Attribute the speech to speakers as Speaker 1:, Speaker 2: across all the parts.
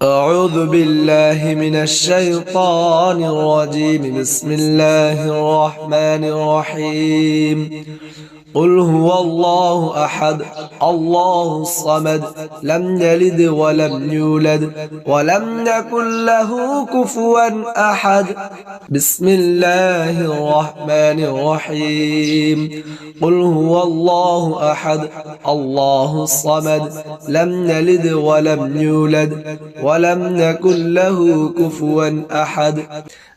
Speaker 1: أعوذ بالله من الشيطان الرجيم. بسم الله الرحمن الرحيم. قل هو الله أحد الله الصمد لم يلد ولم يولد ولم يكن له كفوا أحد. بسم الله الرحمن الرحيم. قل هو الله أحد الله الصمد لم يلد ولم يولد ولم يكن له كفوا أحد.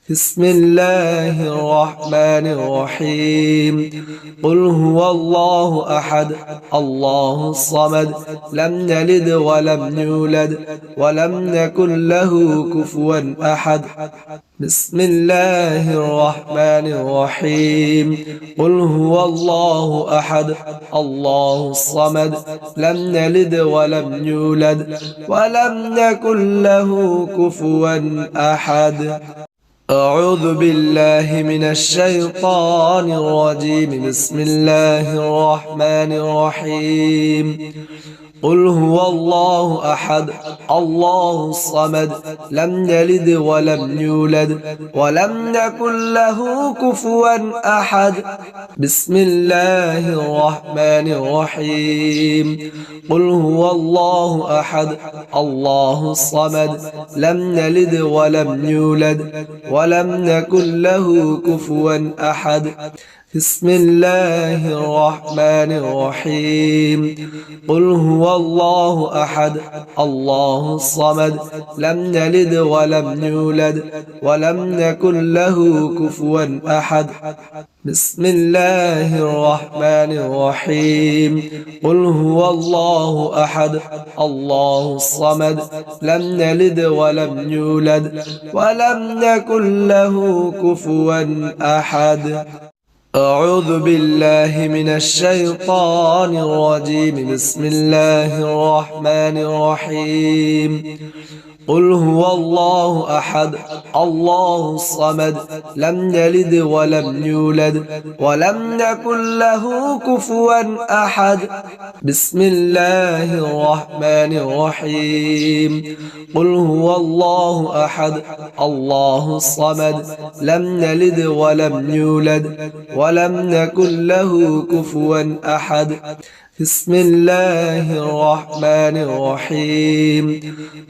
Speaker 1: بسم الله الرحمن الرحيم. قل هو الله أحد الله الصمد لم يلد ولم يولد ولم يكن له كفوا أحد. بسم الله الرحمن الرحيم. قل هو الله أحد الله الصمد لم يلد ولم يولد ولم يكن له كفوا أحد. أعوذ بالله من الشيطان الرجيم. بسم الله الرحمن الرحيم. قل هو الله أحد الله الصمد لم يلد ولم يولد ولم يكن له كفوا أحد. بسم الله الرحمن الرحيم. قل هو الله أحد الله الصمد لم يلد ولم يولد ولم يكن له كفوا أحد. بسم الله الرحمن الرحيم. قل هو الله أحد الله الصمد لم يلد ولم يولد ولم يكن له كفوا أحد. بسم الله الرحمن الرحيم. قل هو الله أحد الله الصمد لم يلد ولم يولد ولم يكن له كفوا أحد. أعوذ بالله من الشيطان الرجيم. بسم الله الرحمن الرحيم. قل هو الله أحد الله الصمد لم يلد ولم يولد ولم يكن له كفوا أحد. بسم الله الرحمن الرحيم. قل هو الله أحد الله الصمد لم يلد ولم يولد ولم يكن له كفوا أحد. بسم الله الرحمن الرحيم.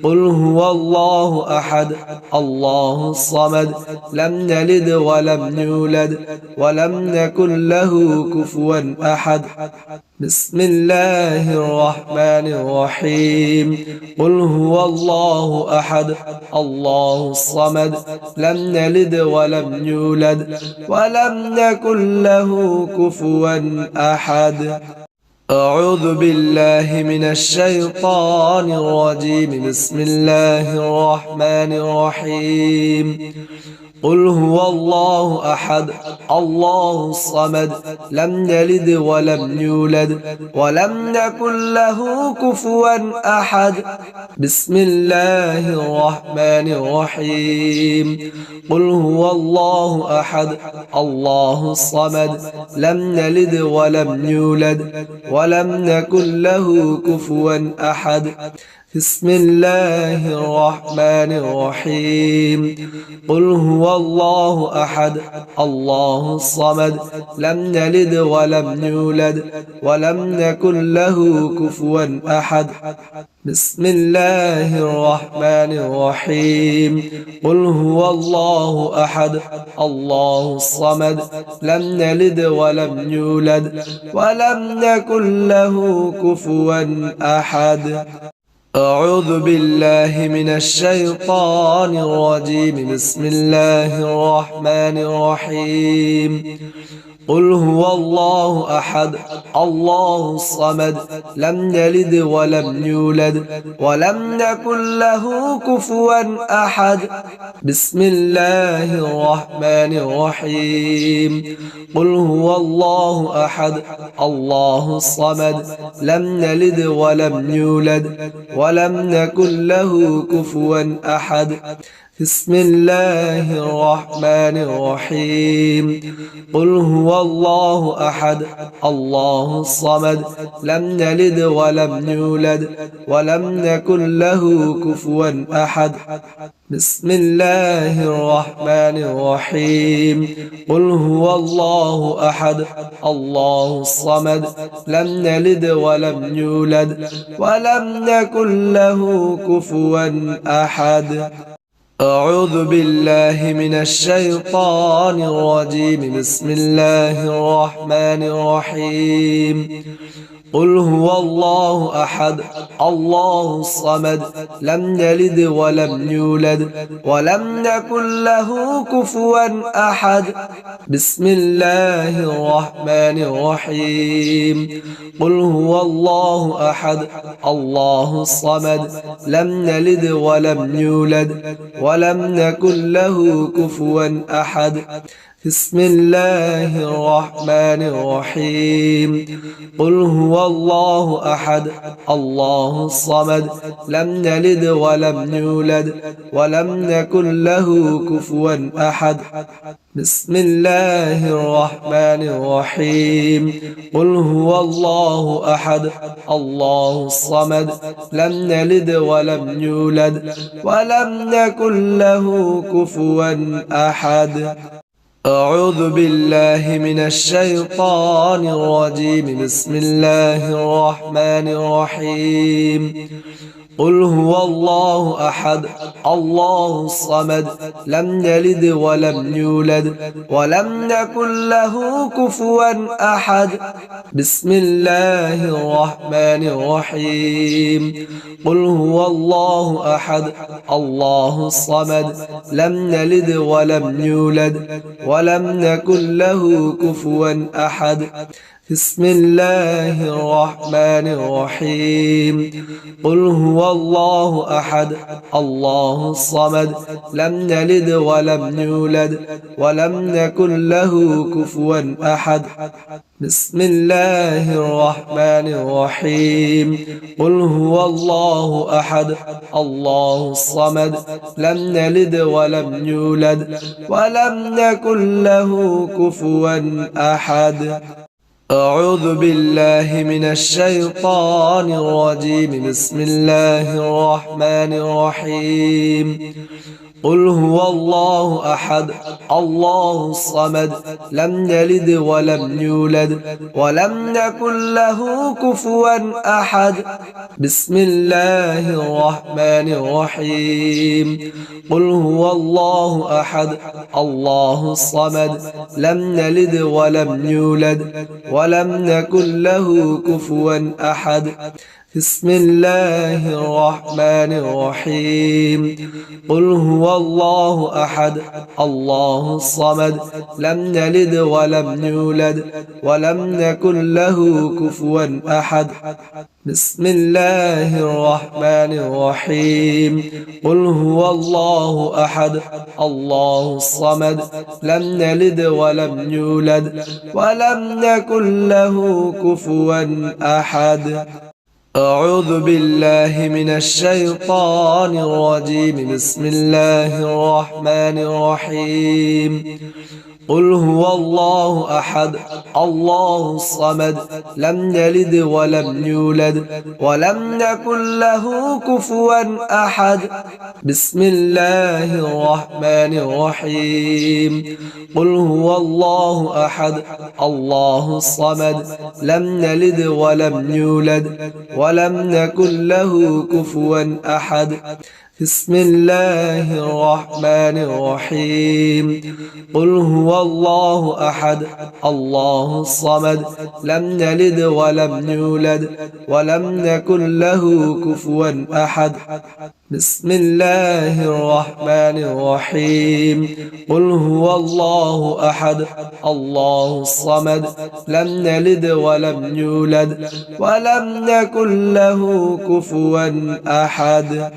Speaker 1: قل هو الله أحد الله الصمد لم يلد ولم يولد ولم يكن له كفوا أحد. بسم الله الرحمن الرحيم. قل هو الله أحد الله الصمد لم يلد ولم يولد ولم يكن له كفوا أحد. أعوذ بالله من الشيطان الرجيم. بسم الله الرحمن الرحيم. قل هو الله أحد الله الصمد لم يلد ولم يولد ولم يكن له كفوا أحد. بسم الله الرحمن الرحيم. قل هو الله أحد الله الصمد لم يلد ولم يولد ولم يكن له كفوا أحد. بسم الله الرحمن الرحيم. قل هو الله أحد الله الصمد لم يلد ولم يولد ولم يكن له كفوا أحد. بسم الله الرحمن الرحيم. قل هو الله أحد الله الصمد لم يلد ولم يولد ولم يكن له كفوا أحد. أعوذ بالله من الشيطان الرجيم. بسم الله الرحمن الرحيم. قل هو الله أحد الله الصمد لم يلد ولم يولد ولم يكن له كفوا أحد. بسم الله الرحمن الرحيم. قل هو الله أحد الله الصمد لم يلد ولم يولد ولم يكن له كفوا أحد. بسم الله الرحمن الرحيم قل هو الله أحد الله الصمد لم يلد ولم يولد ولم يكن له كفوا أحد بسم الله الرحمن الرحيم قل هو الله أحد الله الصمد لم يلد ولم يولد ولم يكن له كفوا أحد أعوذ بالله من الشيطان الرجيم بسم الله الرحمن الرحيم قل هو الله أحد الله الصمد لم يلد ولم يولد ولم يكن له كفوا أحد بسم الله الرحمن الرحيم قل هو الله أحد الله الصمد لم يلد ولم يولد ولم يكن له كفوا أحد بسم الله الرحمن الرحيم قل هو الله أحد الله الصمد لم يلد ولم يولد ولم يكن له كفوا أحد بسم الله الرحمن الرحيم قل هو الله أحد الله الصمد لم يلد ولم يولد ولم يكن له كفوا أحد أعوذ بالله من الشيطان الرجيم بسم الله الرحمن الرحيم قل هو الله أحد الله الصمد لم يلد ولم يولد ولم يكن له كفوا أحد بسم الله الرحمن الرحيم قل هو الله أحد الله الصمد لم يلد ولم يولد ولم يكن له كفوا أحد بسم الله الرحمن الرحيم قل هو الله أحد الله الصمد لم يلد ولم يولد ولم يكن له كفوا أحد بسم الله الرحمن الرحيم قل هو الله أحد الله الصمد لم يلد ولم يولد ولم يكن له كفوا أحد أعوذ بالله من الشيطان الرجيم بسم الله الرحمن الرحيم قل هو الله أحد الله الصمد لم يلد ولم يولد ولم يكن له كفوا أحد بسم الله الرحمن الرحيم قل هو الله أحد الله الصمد لم يلد ولم يولد ولم يكن له كفوا أحد بسم الله الرحمن الرحيم قل هو الله أحد الله الصمد لم يلد ولم يولد ولم يكن له كفوا أحد بسم الله الرحمن الرحيم قل هو الله أحد الله الصمد لم يلد ولم يولد ولم يكن له كفوا أحد أعوذ بالله من الشيطان الرجيم بسم الله الرحمن الرحيم قل هو الله أحد الله الصمد لم يلد ولم يولد ولم يكن له كفوا أحد بسم الله الرحمن الرحيم قل هو الله أحد الله الصمد لم يلد ولم يولد ولم يكن له كفوا أحد بسم الله الرحمن الرحيم قل هو الله أحد الله الصمد لم يلد ولم يولد ولم يكن له كفوا أحد بسم الله الرحمن الرحيم قل هو الله أحد الله الصمد لم يلد ولم يولد ولم يكن له كفوا أحد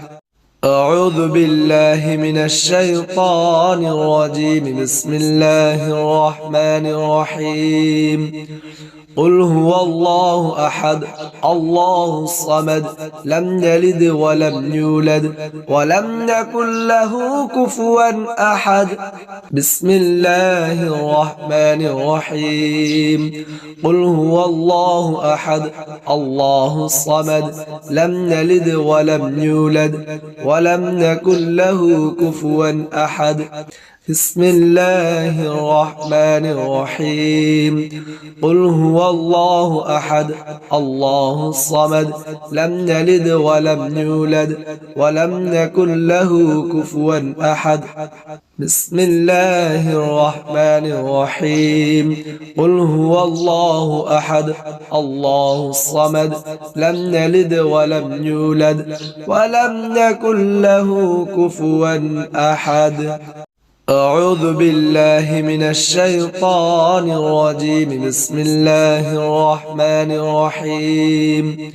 Speaker 1: أعوذ بالله من الشيطان الرجيم بسم الله الرحمن الرحيم قل هو الله أحد الله الصمد لم يلد ولم يولد ولم يكن له كفوا أحد بسم الله الرحمن الرحيم قل هو الله أحد الله الصمد لم يلد ولم يولد ولم يكن له كفوا أحد بسم الله الرحمن الرحيم قل هو الله أحد الله الصمد لم يلد ولم يولد ولم يكن له كفوا أحد بسم الله الرحمن الرحيم قل هو الله أحد الله الصمد لم يلد ولم يولد ولم يكن له كفوا أحد أعوذ بالله من الشيطان الرجيم بسم الله الرحمن الرحيم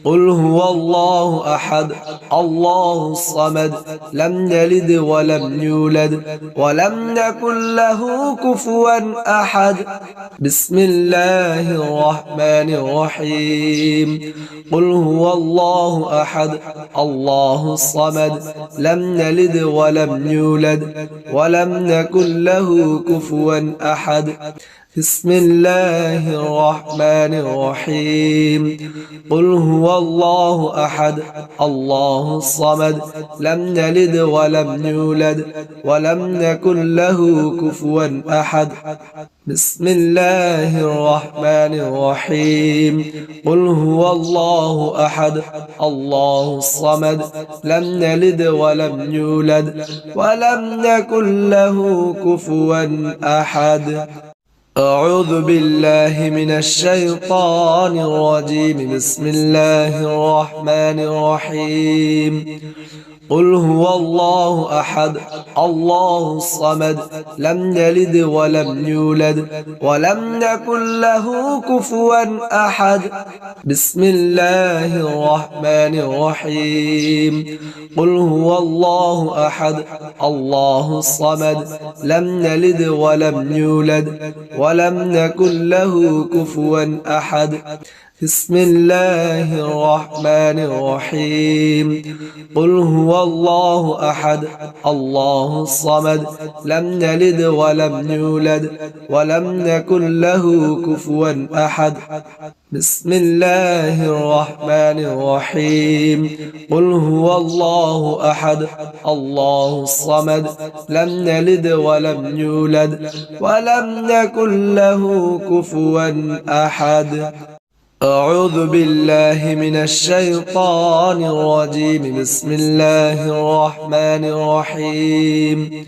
Speaker 1: قل هو الله أحد الله الصمد لم يلد ولم يولد ولم يكن له كفوا أحد بسم الله الرحمن الرحيم قل هو الله أحد الله الصمد لم يلد ولم يولد ولم يكن له كفوا أحد بسم الله الرحمن الرحيم قل هو الله أحد الله الصمد لم يلد ولم يولد ولم يكن له كفوا أحد بسم الله الرحمن الرحيم قل هو الله أحد الله الصمد لم يلد ولم يولد ولم يكن له كفوا أحد أعوذ بالله من الشيطان الرجيم بسم الله الرحمن الرحيم قل هو الله أحد الله الصمد لم يلد ولم يولد ولم يكن له كفوا أحد بسم الله الرحمن الرحيم قل هو الله أحد الله الصمد لم يلد ولم يولد ولم يكن له كفوا أحد بسم الله الرحمن الرحيم قل هو الله أحد الله الصمد لم يلد ولم يولد ولم يكن له كفوا أحد بسم الله الرحمن الرحيم قل هو الله أحد الله الصمد لم يلد ولم يولد ولم يكن له كفوا أحد أعوذ بالله من الشيطان الرجيم بسم الله الرحمن الرحيم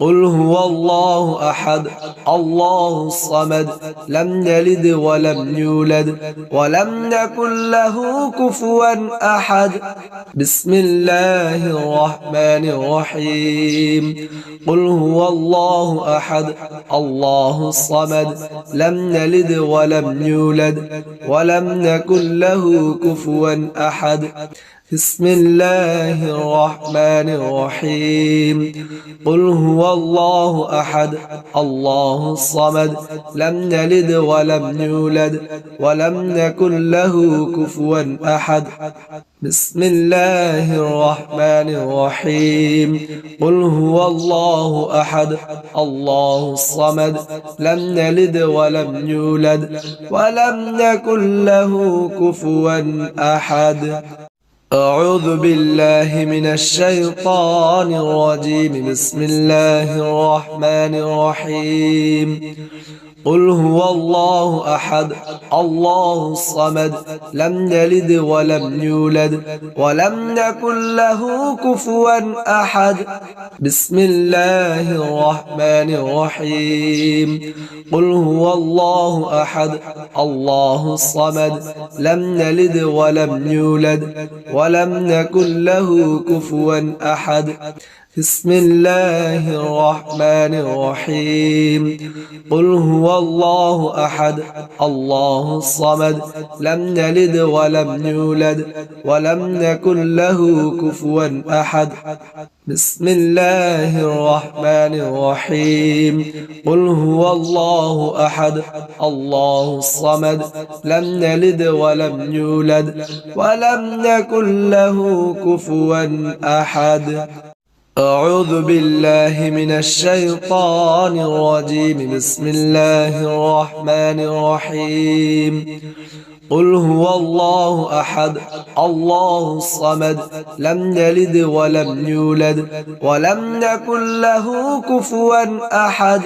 Speaker 1: قل هو الله أحد الله الصمد لم يلد ولم يولد ولم يكن له كفوا أحد بسم الله الرحمن الرحيم قل هو الله أحد الله الصمد لم يلد ولم يولد ولم يكن له كفوا أحد بسم الله الرحمن الرحيم قل هو الله أحد الله الصمد لم يلد ولم يولد ولم يكن له كفوا أحد بسم الله الرحمن الرحيم قل هو الله أحد الله الصمد لم يلد ولم يولد ولم يكن له كفوا أحد أعوذ بالله من الشيطان الرجيم بسم الله الرحمن الرحيم قل هو الله أحد الله الصمد لم يلد ولم يولد ولم يكن له كفوا أحد بسم الله الرحمن الرحيم قل هو الله أحد الله الصمد لم يلد ولم يولد ولم يكن له كفوا أحد بسم الله الرحمن الرحيم قل هو الله أحد الله الصمد لم يلد ولم يولد ولم يكن له كفوا أحد بسم الله الرحمن الرحيم قل هو الله أحد الله الصمد لم يلد ولم يولد ولم يكن له كفوا أحد أعوذ بالله من الشيطان الرجيم بسم الله الرحمن الرحيم قل هو الله أحد الله الصمد لم يلد ولم يولد ولم يكن له كفوا أحد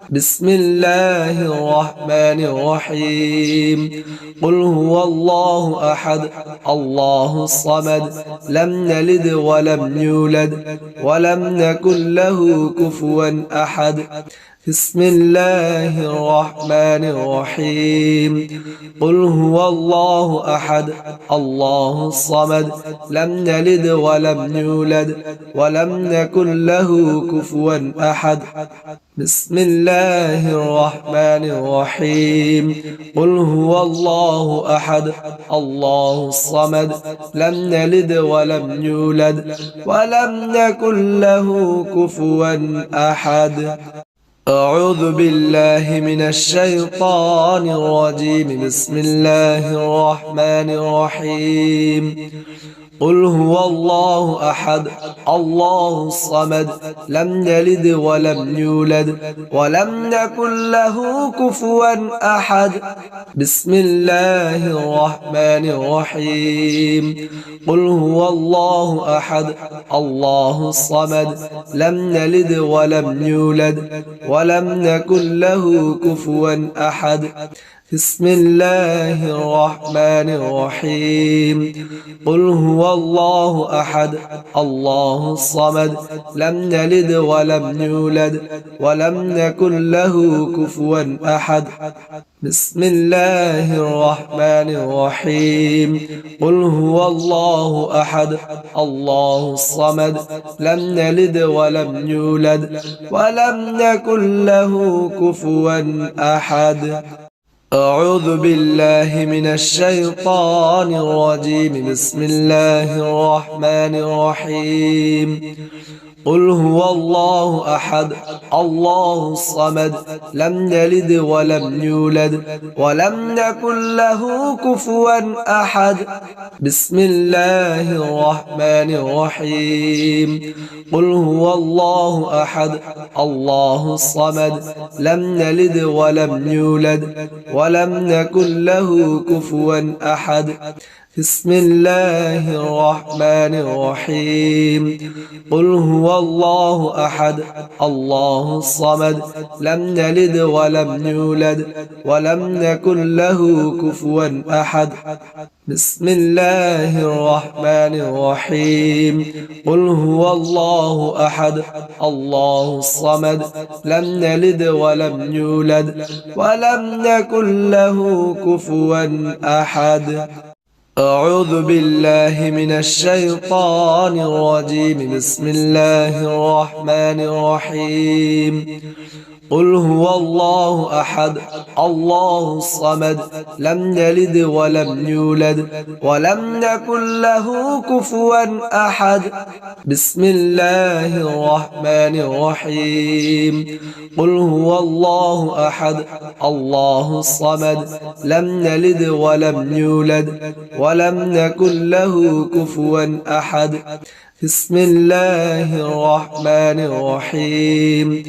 Speaker 1: بسم الله الرحمن الرحيم قل هو الله أحد الله الصمد لم يلد ولم يولد ولم يكن له كفوا أحد بسم الله الرحمن الرحيم قل هو الله أحد الله الصمد لم يلد ولم يولد ولم يكن له كفوا أحد بسم الله الرحمن الرحيم قل هو الله أحد الله الصمد لم يلد ولم يولد ولم يكن له كفوا أحد أعوذ بالله من الشيطان الرجيم بسم الله الرحمن الرحيم قل هو الله أحد الله الصمد لم يلد ولم يولد ولم يكن له كفوا أحد بسم الله الرحمن الرحيم قل هو الله أحد الله الصمد لم يلد ولم يولد ولم يكن له كفوا أحد بسم الله الرحمن الرحيم قل هو الله أحد الله الصمد لم يلد ولم يولد ولم يكن له كفوا أحد بسم الله الرحمن الرحيم قل هو الله أحد الله الصمد لم يلد ولم يولد ولم يكن له كفوا أحد أعوذ بالله من الشيطان الرجيم بسم الله الرحمن الرحيم قل هو الله أحد الله الصمد لم يلد ولم يولد ولم يكن له كفوا أحد بسم الله الرحمن الرحيم قل هو الله أحد الله الصمد لم يلد ولم يولد ولم يكن له كفوا أحد بسم الله الرحمن الرحيم قل هو الله أحد الله الصمد لم يلد ولم يولد ولم يكن له كفوا أحد بسم الله الرحمن الرحيم قل هو الله أحد الله الصمد لم يلد ولم يولد ولم يكن له كفوا أحد أعوذ بالله من الشيطان الرجيم بسم الله الرحمن الرحيم قل هو الله أحد الله الصمد لم يلد ولم يولد ولم يكن له كفوا أحد بسم الله الرحمن الرحيم قل هو الله أحد الله الصمد لم يلد ولم يولد ولم يكن له كفوا أحد بسم الله الرحمن الرحيم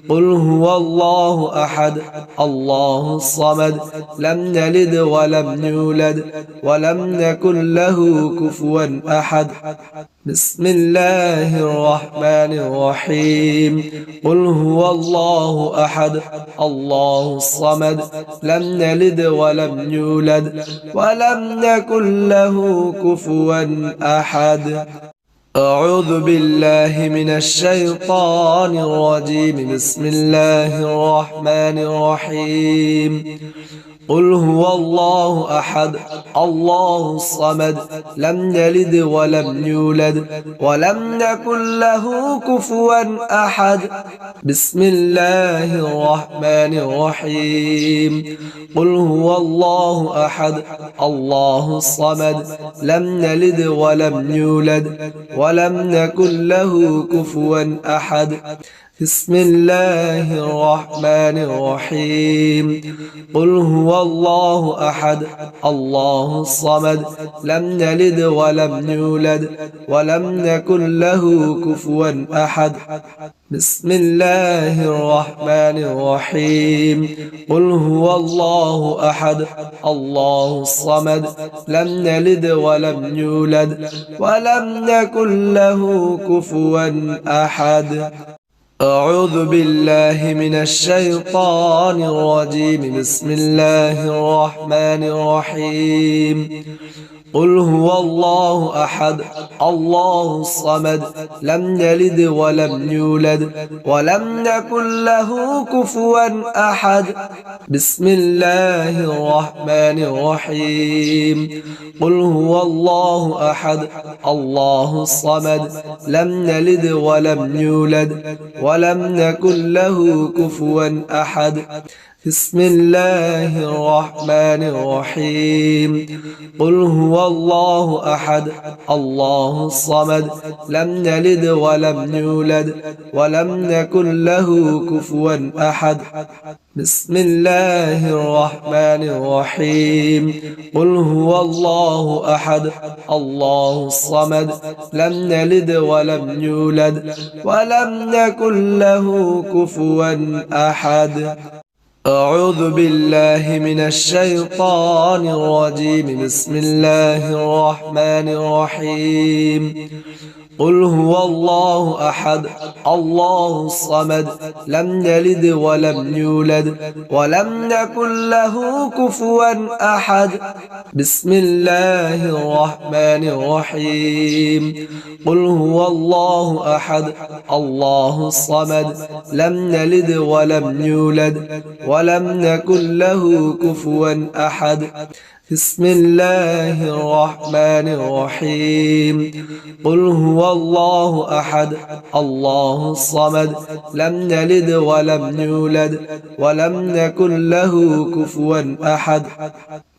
Speaker 1: قل هو الله أحد الله الصمد لم يلد ولم يولد ولم يكن له كفوا أحد بسم الله الرحمن الرحيم قل هو الله أحد الله الصمد لم يلد ولم يولد ولم يكن له كفوا أحد أعوذ بالله من الشيطان الرجيم بسم الله الرحمن الرحيم قل هو الله أحد الله الصمد لم يلد ولم يولد ولم يكن له كفوا أحد بسم الله الرحمن الرحيم قل هو الله أحد الله الصمد لم يلد ولم يولد ولم يكن له كفوا أحد بسم الله الرحمن الرحيم قل هو الله أحد الله الصمد لم يلد ولم يولد ولم يكن له كفوا أحد بسم الله الرحمن الرحيم قل هو الله أحد الله الصمد لم يلد ولم يولد ولم يكن له كفوا أحد أعوذ بالله من الشيطان الرجيم بسم الله الرحمن الرحيم قل هو الله أحد الله الصمد لم يلد ولم يولد ولم يكن له كفوا أحد بسم الله الرحمن الرحيم قل هو الله أحد الله الصمد لم يلد ولم يولد ولم يكن له كفوا أحد بسم الله الرحمن الرحيم قل هو الله أحد الله الصمد لم يلد ولم يولد ولم يكن له كفوا أحد بسم الله الرحمن الرحيم قل هو الله أحد الله الصمد لم يلد ولم يولد ولم يكن له كفوا أحد أعوذ بالله من الشيطان الرجيم بسم الله الرحمن الرحيم قل هو الله أحد الله الصمد لم يلد ولم يولد ولم يكن له كفوا أحد بسم الله الرحمن الرحيم قل هو الله أحد الله الصمد لم يلد ولم يولد ولم يكن له كفوا أحد بسم الله الرحمن الرحيم قل هو الله أحد الله الصمد لم يلد ولم يولد ولم يكن له كفوا أحد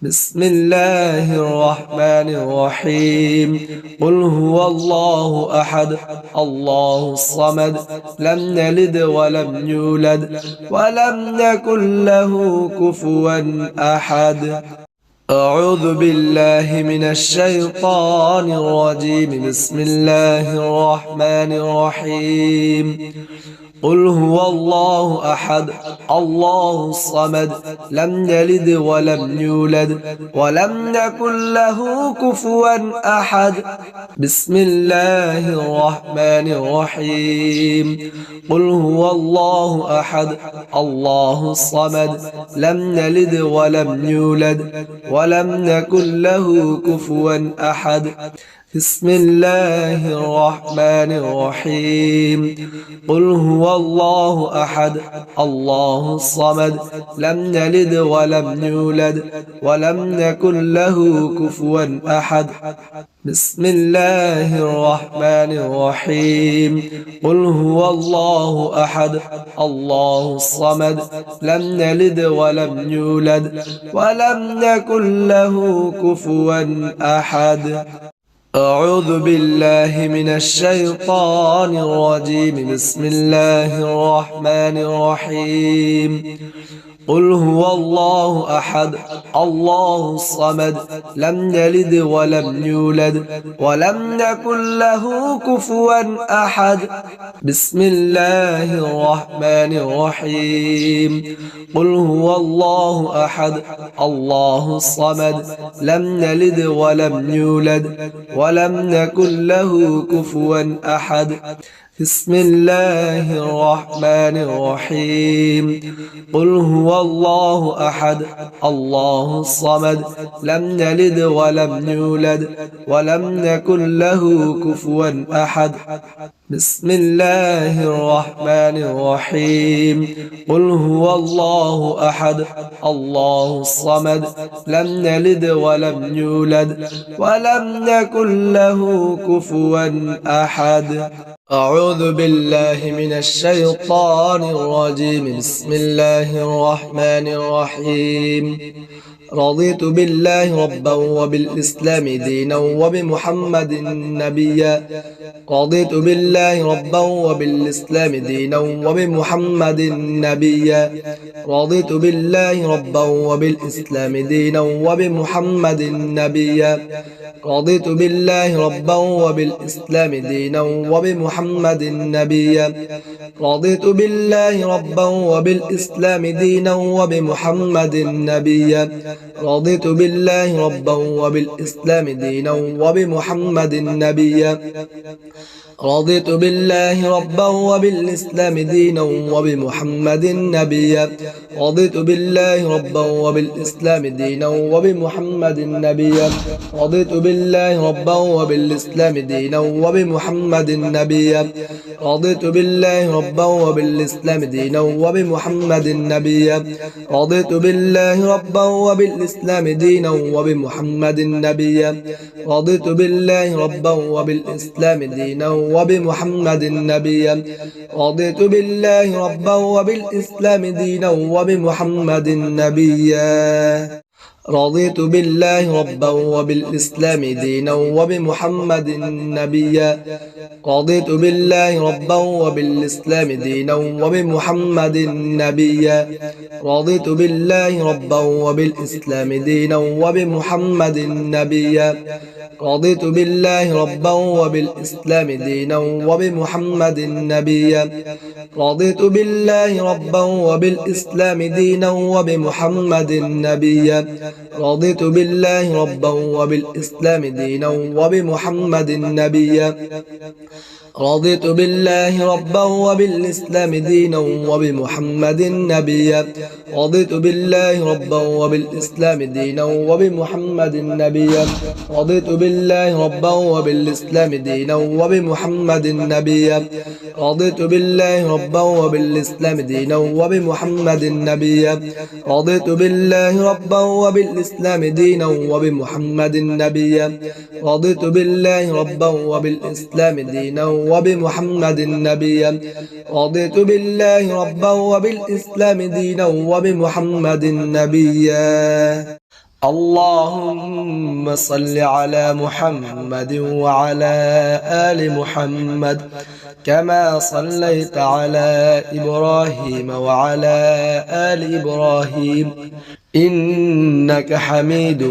Speaker 1: بسم الله الرحمن الرحيم قل هو الله أحد الله الصمد لم يلد ولم يولد ولم يكن له كفوا أحد أعوذ بالله من الشيطان الرجيم بسم الله الرحمن الرحيم قل هو الله أحد الله الصمد لم يلد ولم يولد ولم يكن له كفوا أحد بسم الله الرحمن الرحيم قل هو الله أحد الله الصمد لم يلد ولم يولد ولم يكن له كفوا أحد بسم الله الرحمن الرحيم قل هو الله أحد الله الصمد لم يلد ولم يولد ولم يكن له كفوا أحد بسم الله الرحمن الرحيم قل هو الله أحد الله الصمد لم يلد ولم يولد ولم يكن له كفوا أحد أعوذ بالله من الشيطان الرجيم بسم الله الرحمن الرحيم قل هو الله أحد الله الصمد لم يلد ولم يولد ولم يكن له كفوا أحد بسم الله الرحمن الرحيم قل هو الله أحد الله الصمد لم يلد ولم يولد ولم يكن له كفوا أحد بسم الله الرحمن الرحيم قل هو الله أحد الله الصمد لم يلد ولم يولد ولم يكن له كفوا أحد بسم الله الرحمن الرحيم قل هو الله أحد الله الصمد لم يلد ولم يولد ولم يكن له كفوا أحد أعوذ بالله من الشيطان الرجيم بسم الله الرحمن الرحيم رضيت بالله ربا وبالإسلام دينا وبمحمد نبيا رضيت بالله ربا وبالإسلام دينا وبمحمد نبيا رضيت بالله ربا وبالإسلام دينا وبمحمد نبيا رضيت بالله ربا وبالإسلام دينا وبمحمد نبيا رضيت بالله ربا وبالإسلام دينا وبمحمد نبيا رضيت بالله ربا وبالإسلام دينا وبمحمد نبيا رضيت بالله ربا وبالإسلام دينا وبمحمد نبيا رضيت بالله ربا وبالإسلام دينا وبمحمد نبيا رضيت بالله ربا وبالإسلام دينا وبمحمد نبيا رضيت بالله ربا وبالإسلام دينا وبمحمد نبيا رضيت بالله ربا وبالإسلام دينا وبمحمد نبيا رضيت بالله ربا وبالإسلام دينا وبمحمد نبيا رضيت بالله ربا وبالإسلام دينا وبمحمد نبيا رضيت بالله ربا وبالإسلام دينا وبمحمد نبيا رضيت بالله ربا وبالإسلام دينا وبمحمد نبيا رضيت بالله ربا وبالإسلام دينا وبمحمد نبيا رضيت بالله ربا وبالإسلام دينا وبمحمد نبيا رضيت بالله ربا وبالإسلام دينا وبمحمد نبيا رضيت بالله ربا وبالإسلام دينا وبمحمد نبيا رضيت بالله ربا وبالإسلام دينا وبمحمد نبيا رضيت بالله ربا وبالإسلام دينا وبمحمد نبيا رضيت بالله ربا وبالإسلام دينا وبمحمد نبيا رضيت بالله ربا وبالإسلام دينا وبمحمد نبيا رضيت بالله ربا وبالإسلام دينا وبمحمد نبيا رضيت بالله ربا وبالإسلام دينا وبمحمد نبيا رضيت بالله ربا وبالإسلام دينا وبمحمد نبيا اللهم صل على محمد وعلى آل محمد كما صليت على إبراهيم وعلى آل إبراهيم إنك حميد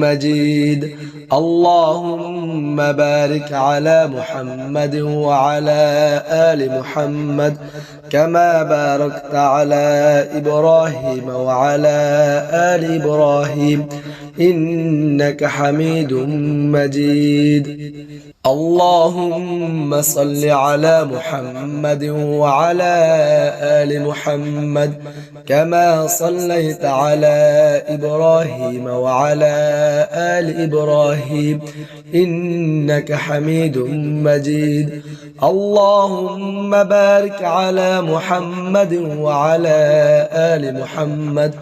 Speaker 1: مجيد اللهم بارك على محمد وعلى آل محمد كما باركت على إبراهيم وعلى آل إبراهيم إنك حميد مجيد اللهم صل على محمد وعلى آل محمد كما صليت على إبراهيم وعلى آل إبراهيم إنك حميد مجيد اللهم بارك على محمد وعلى آل محمد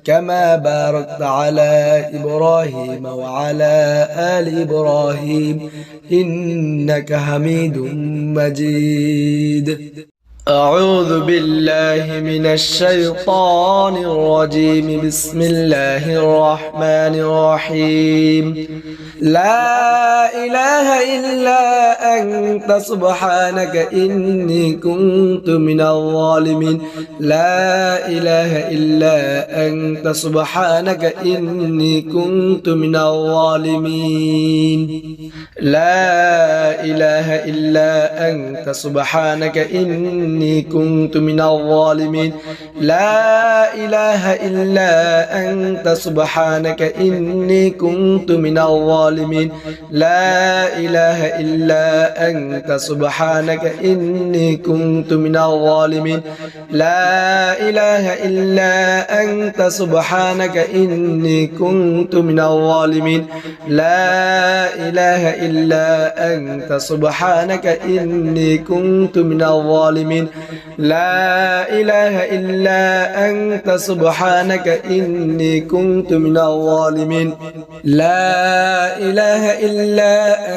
Speaker 1: كما باركت على إبراهيم وعلى آل إبراهيم إنك حميد مجيد أعوذ بالله من الشيطان الرجيم بسم الله الرحمن الرحيم لا إله إلا أنت سبحانك إني كنت من الظالمين لا إله إلا أنت سبحانك إني كنت من الظالمين لا إله إلا أنت سبحانك إني كنت من الظالمين لا إله إلا أنت سبحانك إني كنت من الظالمين الظالمين لا إله إلا أنت سبحانك إني كنت من الظالمين لا إله إلا أنت سبحانك إني كنت من الظالمين لا إله إلا أنت سبحانك إني كنت من الظالمين لا إله إلا أنت سبحانك إني كنت من الظالمين لا إله إلا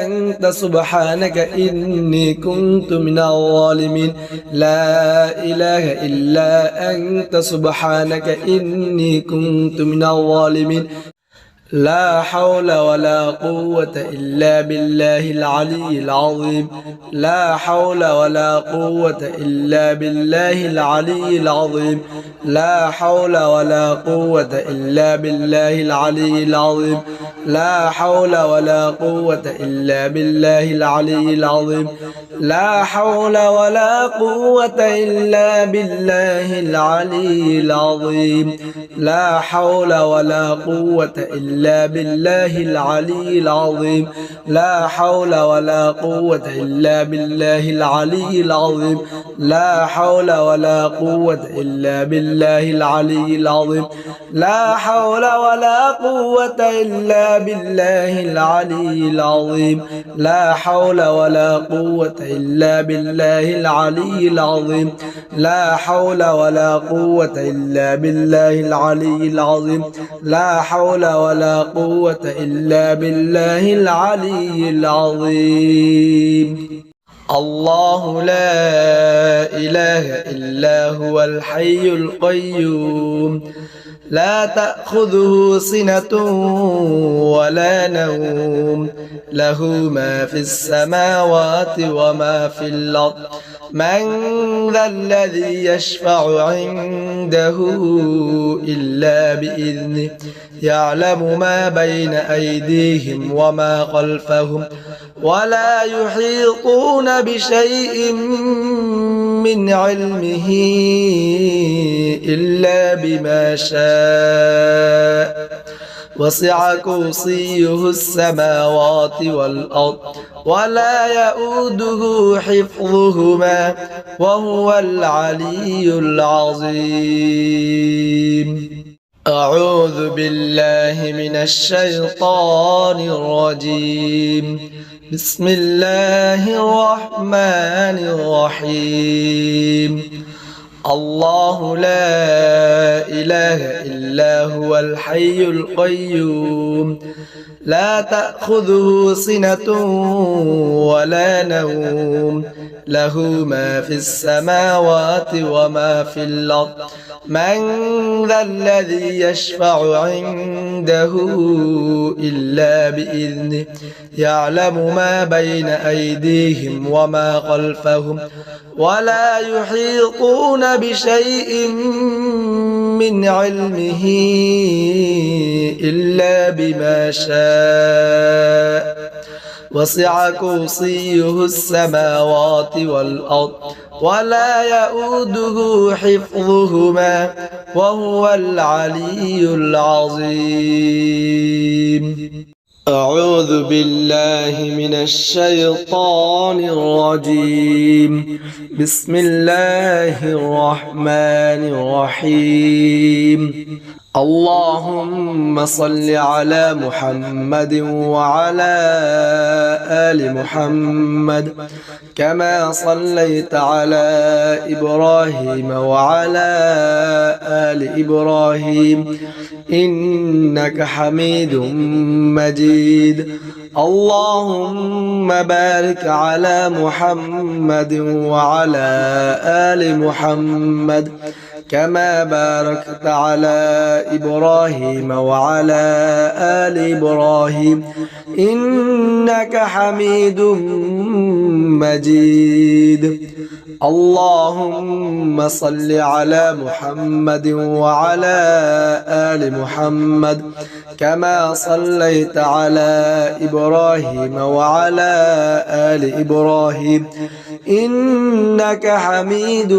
Speaker 1: أنت سبحانك إني كنت من الظالمين لا إله إلا أنت سبحانك إني كنت من الظالمين لا حول ولا قوة إلا بالله العلي العظيم لا حول ولا قوة إلا بالله العلي العظيم لا حول ولا قوة إلا بالله العلي العظيم لا حول ولا قوة إلا بالله العلي العظيم لا حول ولا قوة إلا بالله العلي العظيم لا حول ولا قوة إلا بالله العلي العظيم لا حول ولا قوة إلا بالله العلي العظيم لا حول ولا قوة إلا بالله العلي العظيم لا حول ولا قوة إلا بالله العلي العظيم لا حول ولا قوة إلا بالله العلي العظيم لا حول ولا قوة إلا بالله العلي العظيم لا حول ولا قوة إلا بالله العلي العظيم الله لا إله إلا هو الحي القيوم لا تأخذه سنة ولا نوم له ما في السماوات وما في الأرض من ذا الذي يشفع عنده إلا بإذنه يعلم ما بين أيديهم وما خلفهم ولا يحيطون بشيء من علمه إلا بما شاء وسع كرسيه السماوات والأرض ولا يؤوده حفظهما وهو العلي العظيم أعوذ بالله من الشيطان الرجيم بسم الله الرحمن الرحيم الله لا إله إلا هو الحي القيوم لا تأخذه سنة ولا نوم له ما في السماوات وما في الأرض من ذا الذي يشفع عنده إلا بإذنه يعلم ما بين أيديهم وما خلفهم ولا يحيطون بشيء من علمه إلا بما شاء وسع كرسيه السماوات والأرض ولا يؤوده حفظهما وهو العلي العظيم أعوذ بالله من الشيطان الرجيم بسم الله الرحمن الرحيم اللهم صل على محمد وعلى آل محمد كما صليت على إبراهيم وعلى آل إبراهيم إنك حميد مجيد اللهم بارك على محمد وعلى آل محمد كما باركت على إبراهيم وعلى آل إبراهيم إنك حميد مجيد اللهم صل على محمد وعلى آل محمد كما صليت على إبراهيم وعلى آل إبراهيم إنك حميد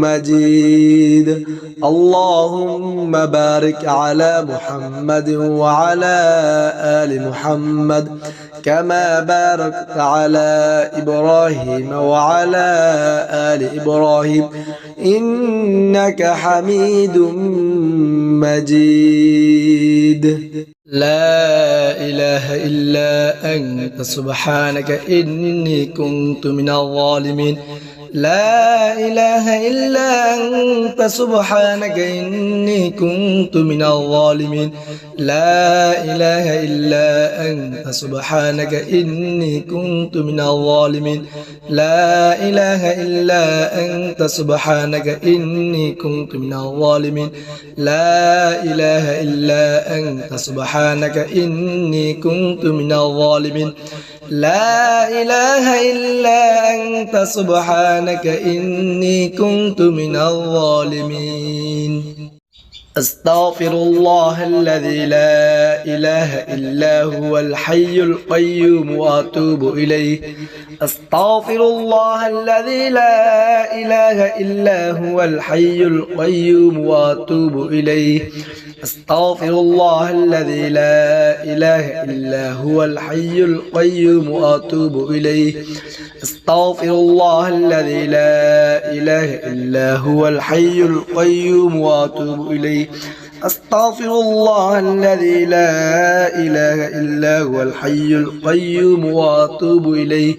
Speaker 1: مجيد اللهم بارك على محمد وعلى آل محمد كما باركت على إبراهيم وعلى آل إبراهيم إنك حميد مجيد لا إله إلا أنت سبحانك إني كنت من الظالمين لا إله إلا أنت سبحانك إني كنت من الظالمين لا إله إلا أنت سبحانك إني كنت من الظالمين لا إله إلا أنت سبحانك إني كنت من الظالمين لا إله إلا أنت سبحانك إني كنت من الظالمين لا إله إلا أنت سبحانك إني كنت من الظالمين أستغفر الله الذي لا إله إلا هو الحي القيوم وأتوب إليه أستغفر الله الذي لا إله إلا هو الحي القيوم وأتوب إليه أستغفر الله الذي لا إله إلا هو الحي القيوم وأتوب إليه أستغفر الله الذي لا إله إلا هو الحي القيوم وأتوب إليه أستغفر الله الذي لا إله إلا هو الحي القيوم وأتوب إليه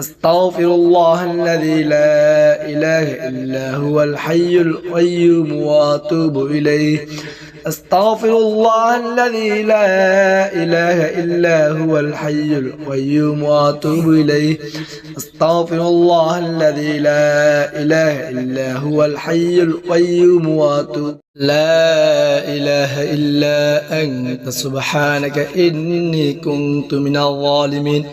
Speaker 1: أستغفر الله الذي لا إله إلا هو الحي القيوم وأتوب إليه أستغفر الله الذي لا إله إلا هو الحي القيوم وأتوب إليه أستغفر الله الذي لا إله إلا هو الحي القيوم وأتوب لا إله إلا أنت سبحانك إني كنت من الظالمين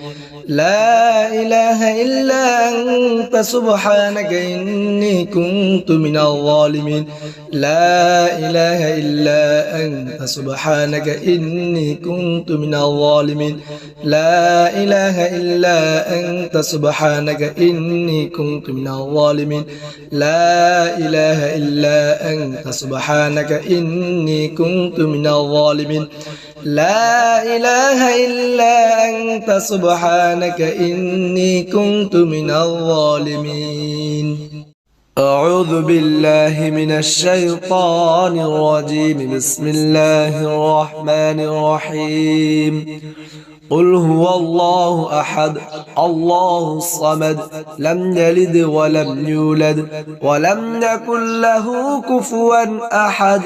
Speaker 1: لا إله إلا أنت سبحانك إني كنت من الظالمين لا إله إلا أنت سبحانك إني كنت من الظالمين لا إله إلا أنت سبحانك إني كنت من الظالمين لا إله إلا أنت سبحانك إني كنت من الظالمين لا إله إلا أنت سبحانك إني كنت من الظالمين أعوذ بالله من الشيطان الرجيم بسم الله الرحمن الرحيم قل هو الله أحد الله الصمد لم يلد ولم يولد ولم يكن له كفوا أحد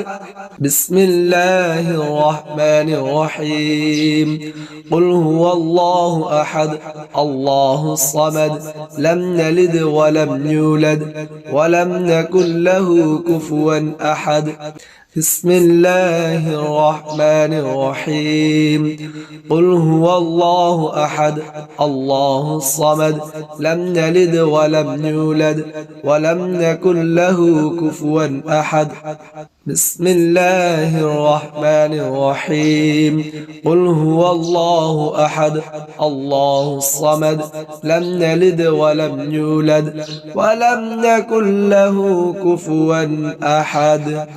Speaker 1: بسم الله الرحمن الرحيم قل هو الله أحد الله الصمد لم يلد ولم يولد ولم يكن له كفوا أحد بسم الله الرحمن الرحيم قل هو الله أحد الله الصمد لم يلد ولم يولد ولم يكن له كفوا أحد بسم الله الرحمن الرحيم قل هو الله أحد الله الصمد لم يلد ولم يولد ولم يكن له كفوا أحد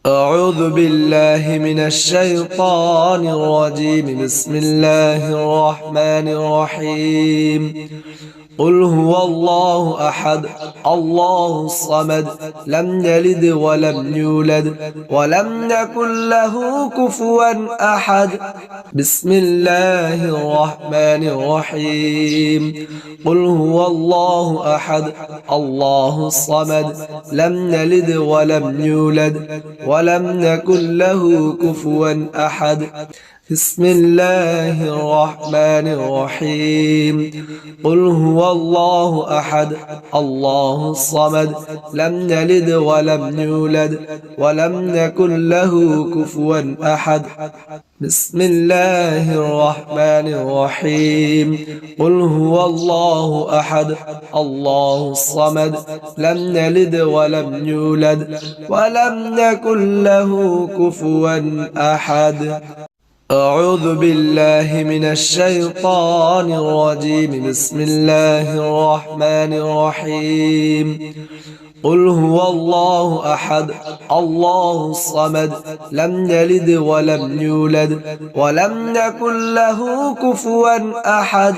Speaker 1: أعوذ بالله من الشيطان الرجيم بسم الله الرحمن الرحيم قل هو الله أحد الله الصمد لم يلد ولم يولد ولم يكن له كفوا أحد بسم الله الرحمن الرحيم قل هو الله أحد الله الصمد لم يلد ولم يولد ولم يكن له كفوا أحد بسم الله الرحمن الرحيم قل هو الله أحد الله الصمد لم يلد ولم يولد ولم يكن له كفوا أحد بسم الله الرحمن الرحيم قل هو الله أحد الله الصمد لم يلد ولم يولد ولم يكن له كفوا أحد أعوذ بالله من الشيطان الرجيم بسم الله الرحمن الرحيم قل هو الله أحد الله الصمد لم يلد ولم يولد ولم يكن له كفوا أحد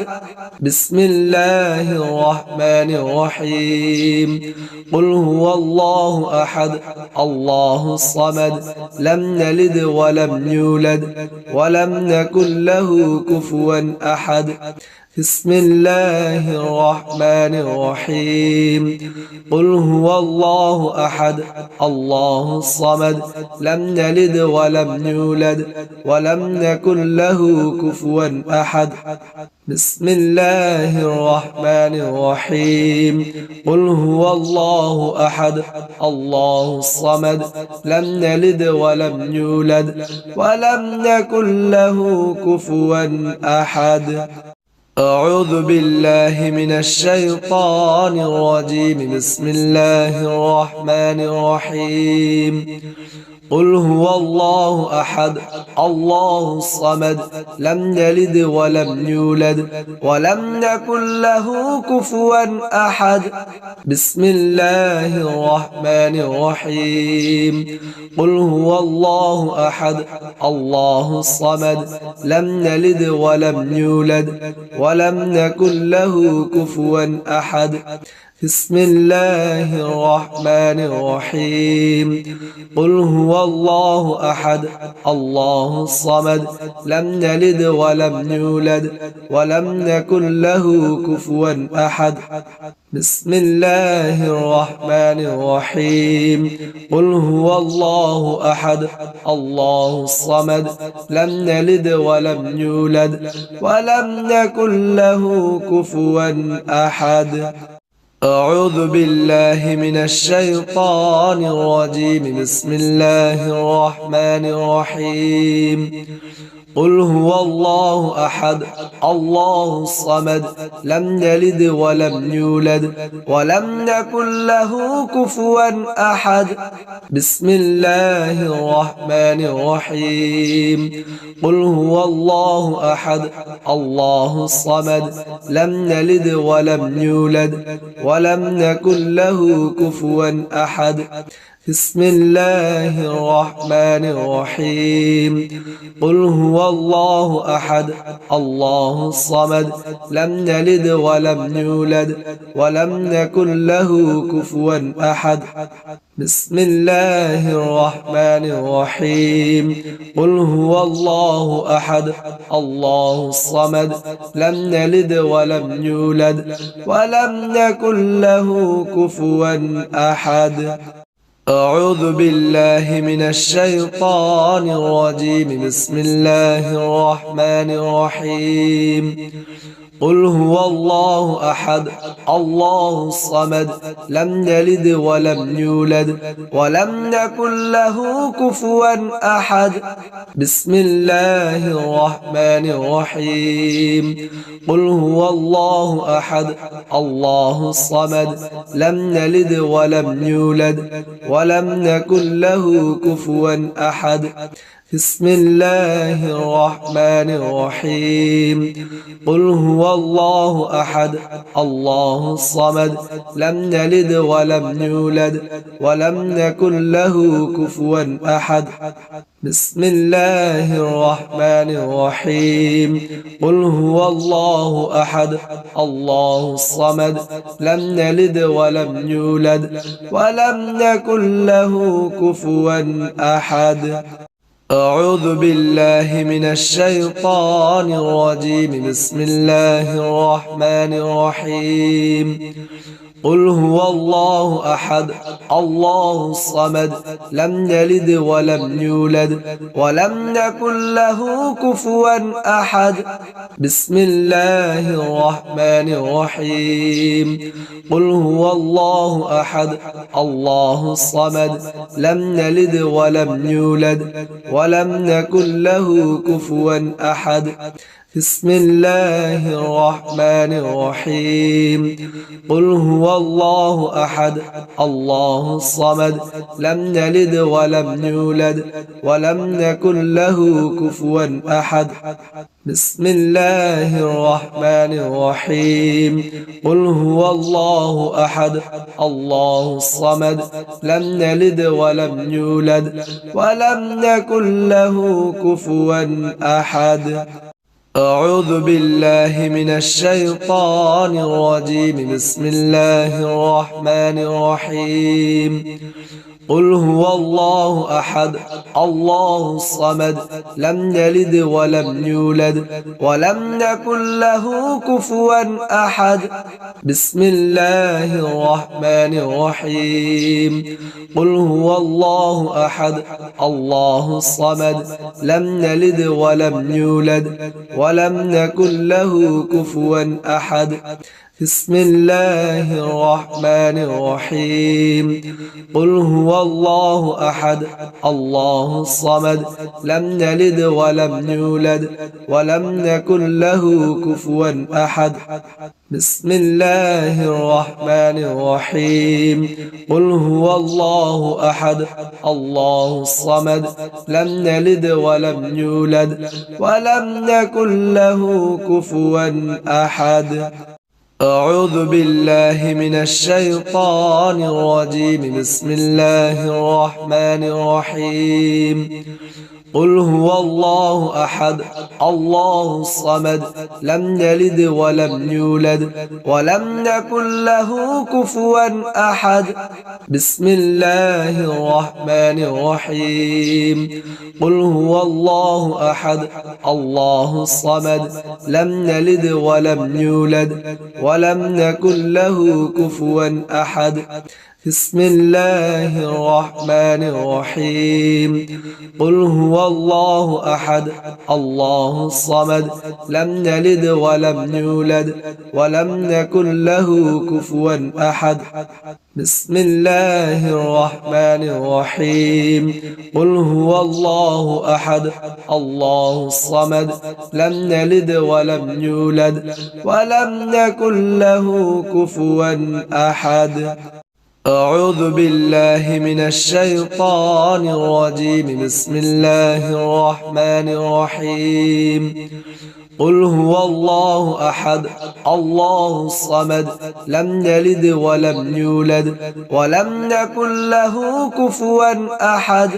Speaker 1: بسم الله الرحمن الرحيم قل هو الله أحد الله الصمد لم يلد ولم يولد ولم يكن له كفوا أحد بسم الله الرحمن الرحيم قل هو الله أحد الله الصمد لم يلد ولم يولد ولم يكن له كفوا أحد بسم الله الرحمن الرحيم قل هو الله أحد الله الصمد لم يلد ولم يولد ولم يكن له كفوا أحد أعوذ بالله من الشيطان الرجيم بسم الله الرحمن الرحيم قل هو الله أحد الله الصمد لم يلد ولم يولد ولم يكن له كفوا أحد بسم الله الرحمن الرحيم قل هو الله أحد الله الصمد لم يلد ولم يولد ولم يكن له كفوا أحد بسم الله الرحمن الرحيم قل هو الله أحد الله الصمد لم يلد ولم يولد ولم يكن له كفوا أحد بسم الله الرحمن الرحيم قل هو الله أحد الله الصمد لم يلد ولم يولد ولم يكن له كفوا أحد أعوذ بالله من الشيطان الرجيم بسم الله الرحمن الرحيم قل هو الله أحد الله الصمد لم يلد ولم يولد ولم يكن له كفوا أحد بسم الله الرحمن الرحيم قل هو الله أحد الله الصمد لم يلد ولم يولد ولم يكن له كفوا أحد بسم الله الرحمن الرحيم قل هو الله أحد الله الصمد لم يلد ولم يولد ولم يكن له كفوا أحد بسم الله الرحمن الرحيم قل هو الله أحد الله الصمد لم يلد ولم يولد ولم يكن له كفوا أحد أعوذ بالله من الشيطان الرجيم بسم الله الرحمن الرحيم قل هو الله أحد الله الصمد لم يلد ولم يولد ولم يكن له كفوا أحد بسم الله الرحمن الرحيم قل هو الله أحد الله الصمد لم يلد ولم يولد ولم يكن له كفوا أحد بسم الله الرحمن الرحيم قل هو الله أحد الله الصمد لم يلد ولم يولد ولم يكن له كفوا أحد بسم الله الرحمن الرحيم قل هو الله أحد الله الصمد لم يلد ولم يولد ولم يكن له كفوا أحد أعوذ بالله من الشيطان الرجيم بسم الله الرحمن الرحيم قل هو الله أحد الله الصمد لم يلد ولم يولد ولم يكن له كفوا أحد بسم الله الرحمن الرحيم قل هو الله أحد الله الصمد لم يلد ولم يولد ولم يكن له كفوا أحد بسم الله الرحمن الرحيم قل هو الله أحد الله الصمد لم يلد ولم يولد ولم يكن له كفوا أحد بسم الله الرحمن الرحيم قل هو الله أحد الله الصمد لم يلد ولم يولد ولم يكن له كفوا أحد أعوذ بالله من الشيطان الرجيم بسم الله الرحمن الرحيم قل هو الله أحد الله الصمد لم يلد ولم يولد ولم يكن له كفوا أحد بسم الله الرحمن الرحيم قل هو الله أحد الله الصمد لم يلد ولم يولد ولم يكن له كفوا أحد بسم الله الرحمن الرحيم قل هو الله أحد الله الصمد لم يلد ولم يولد ولم يكن له كفوا أحد بسم الله الرحمن الرحيم قل هو الله أحد الله الصمد لم يلد ولم يولد ولم يكن له كفوا أحد أعوذ بالله من الشيطان الرجيم بسم الله الرحمن الرحيم قل هو الله أحد الله الصمد لم يلد ولم يولد ولم يكن له كفوا أحد بسم الله الرحمن الرحيم قل هو الله أحد الله الصمد لم يلد ولم يولد ولم يكن له كفوا أحد بسم الله الرحمن الرحيم قل هو الله أحد الله الصمد لم يلد ولم يولد ولم يكن له كفوا أحد بسم الله الرحمن الرحيم قل هو الله أحد الله الصمد لم يلد ولم يولد ولم يكن له كفوا أحد أعوذ بالله من الشيطان الرجيم بسم الله الرحمن الرحيم قل هو الله أحد الله الصمد لم يلد ولم يولد ولم يكن له كفوا أحد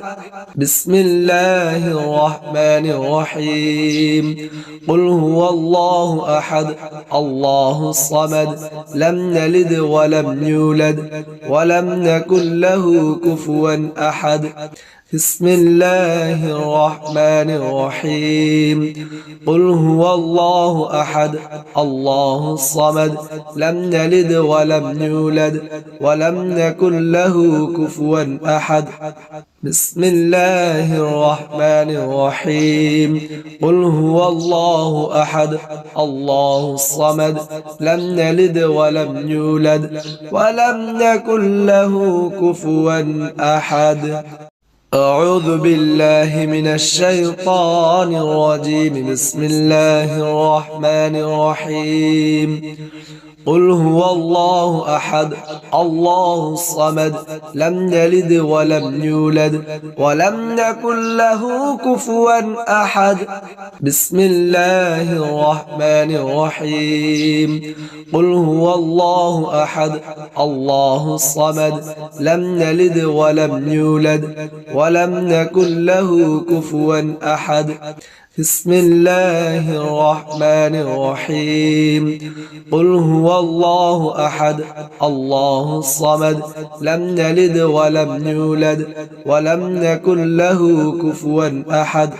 Speaker 1: بسم الله الرحمن الرحيم قل هو الله أحد الله الصمد لم يلد ولم يولد ولم يكن له كفوا أحد بسم الله الرحمن الرحيم قل هو الله أحد الله الصمد لم يلد ولم يولد ولم يكن له كفوا أحد بسم الله الرحمن الرحيم قل هو الله أحد الله الصمد لم يلد ولم يولد ولم يكن له كفوا أحد أعوذ بالله من الشيطان الرجيم بسم الله الرحمن الرحيم قل هو الله أحد الله الصمد لم يلد ولم يولد ولم يكن له كفوا أحد بسم الله الرحمن الرحيم قل هو الله أحد الله الصمد لم يلد ولم يولد ولم يكن له كفوا أحد بسم الله الرحمن الرحيم قل هو الله أحد الله الصمد لم يلد ولم يولد ولم يكن له كفوا أحد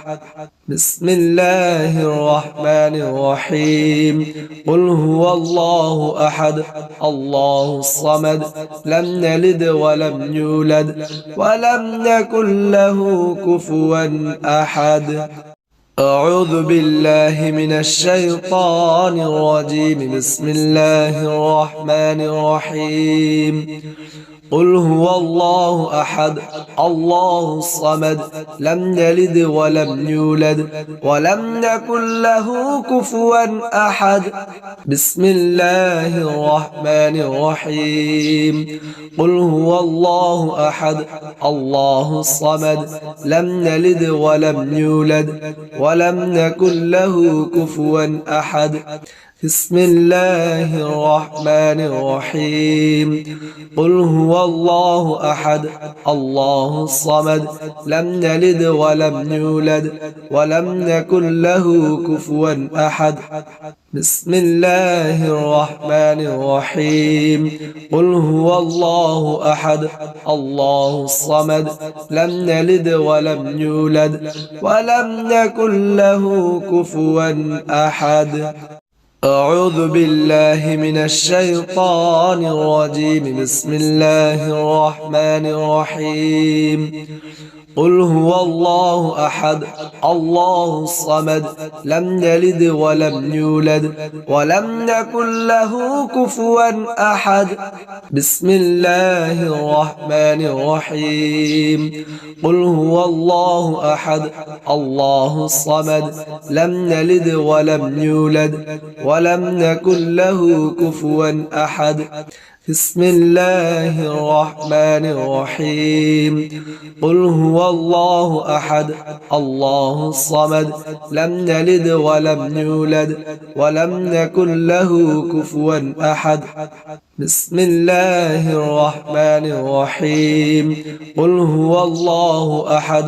Speaker 1: بسم الله الرحمن الرحيم قل هو الله أحد الله الصمد لم يلد ولم يولد ولم يكن له كفوا أحد أعوذ بالله من الشيطان الرجيم. بسم الله الرحمن الرحيم. قل هو الله أحد الله الصمد لم يلد ولم يولد ولم يكن له كفوا أحد. بسم الله الرحمن الرحيم. قل هو الله أحد الله الصمد لم يلد ولم يولد ولم يكن له كفوا أحد. بسم الله الرحمن الرحيم. قل هو الله أحد الله الصمد لم يلد ولم يولد ولم يكن له كفوا أحد. بسم الله الرحمن الرحيم. قل هو الله أحد الله الصمد لم يلد ولم يولد ولم يكن له كفوا أحد. أعوذ بالله من الشيطان الرجيم. بسم الله الرحمن الرحيم. قل هو الله أحد الله الصمد لم يلد ولم يولد ولم يكن له كفوا أحد. بسم الله الرحمن الرحيم. قل هو الله أحد الله الصمد لم يلد ولم يولد ولم يكن له كفوا أحد. بسم الله الرحمن الرحيم. قل هو الله أحد الله الصمد لم يلد ولم يولد ولم يكن له كفوا أحد. بسم الله الرحمن الرحيم. قل هو الله أحد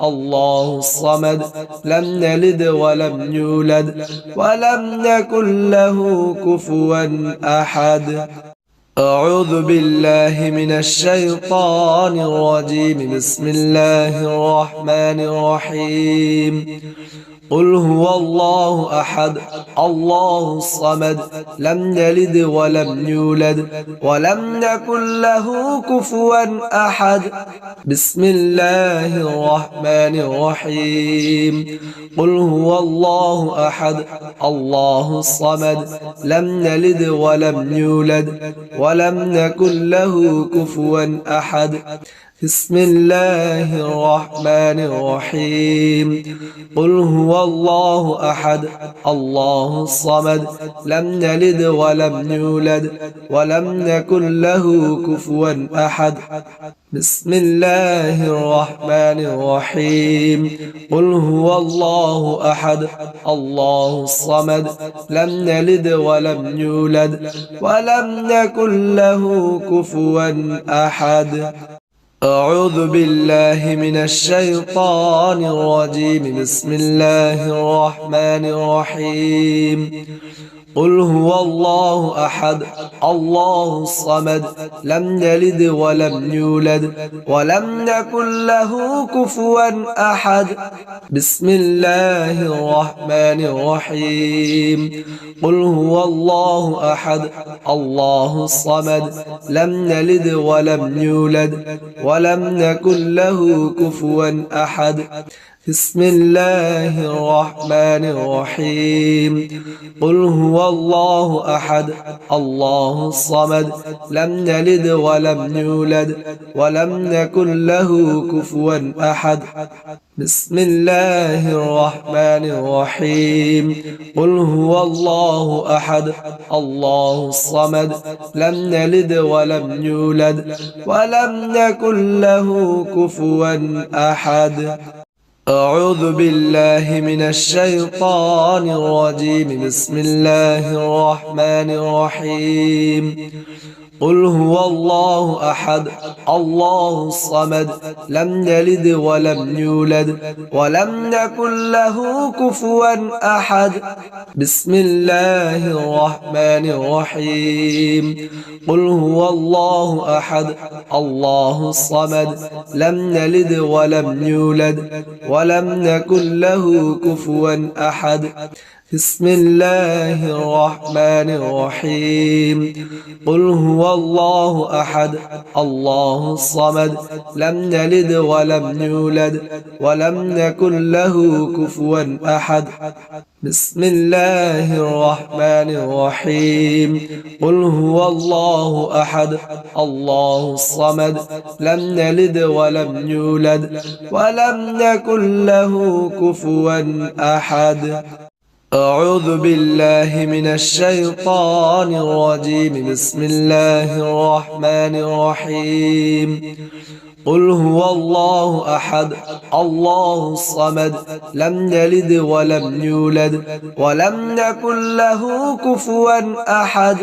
Speaker 1: الله الصمد لم يلد ولم يولد ولم يكن له كفوا أحد. أعوذ بالله من الشيطان الرجيم. بسم الله الرحمن الرحيم. قل هو الله أحد الله الصمد لم يلد ولم يولد ولم يكن له كفوا أحد. بسم الله الرحمن الرحيم. قل هو الله أحد الله الصمد لم يلد ولم يولد ولم يكن له كفوا أحد. بسم الله الرحمن الرحيم. قل هو الله أحد الله الصمد لم يلد ولم يولد ولم يكن له كفوا أحد. بسم الله الرحمن الرحيم. قل هو الله أحد الله الصمد لم يلد ولم يولد ولم يكن له كفوا أحد. أعوذ بالله من الشيطان الرجيم. بسم الله الرحمن الرحيم. قل هو الله أحد الله الصمد لم يلد ولم يولد ولم يكن له كفوا أحد. بسم الله الرحمن الرحيم. قل هو الله أحد الله الصمد لم يلد ولم يولد ولم يكن له كفوا أحد. بسم الله الرحمن الرحيم. قل هو الله أحد الله الصمد لم يلد ولم يولد ولم يكن له كفوا أحد. بسم الله الرحمن الرحيم. قل هو الله أحد الله الصمد لم يلد ولم يولد ولم يكن له كفوا أحد. أعوذ بالله من الشيطان الرجيم. بسم الله الرحمن الرحيم. قل هو الله أحد الله الصمد لم يلد ولم يولد ولم يكن له كفوا أحد. بسم الله الرحمن الرحيم. قل هو الله أحد الله الصمد لم يلد ولم يولد ولم يكن له كفوا أحد. بسم الله الرحمن الرحيم قل هو الله أحد الله الصمد لم يلد ولم يولد ولم يكن له كفوا أحد بسم الله الرحمن الرحيم قل هو الله أحد الله الصمد لم يلد ولم يولد ولم يكن له كفوا أحد أعوذ بالله من الشيطان الرجيم بسم الله الرحمن الرحيم قل هو الله أحد الله الصمد لم يلد ولم يولد ولم يكن له كفوا أحد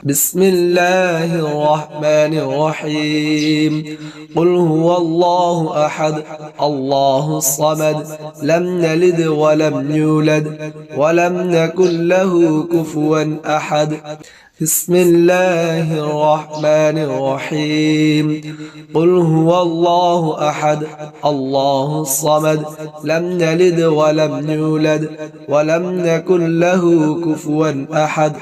Speaker 1: بسم الله الرحمن الرحيم قل هو الله أحد الله الصمد لم يلد ولم يولد ولم يكن له كفوا أحد بسم الله الرحمن الرحيم قل هو الله أحد الله الصمد لم يلد ولم يولد ولم يكن له كفوا أحد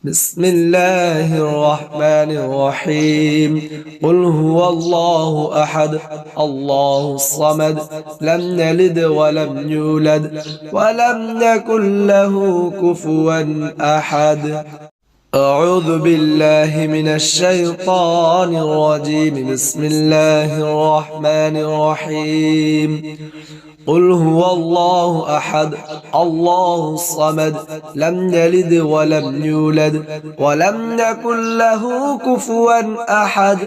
Speaker 1: بسم الله الرحمن الرحيم قل هو الله أحد الله الصمد لم يلد ولم يولد ولم يكن له كفوا أحد أعوذ بالله من الشيطان الرجيم بسم الله الرحمن الرحيم قل هو الله أحد الله الصمد لم يلد ولم يولد ولم يكن له كفوا أحد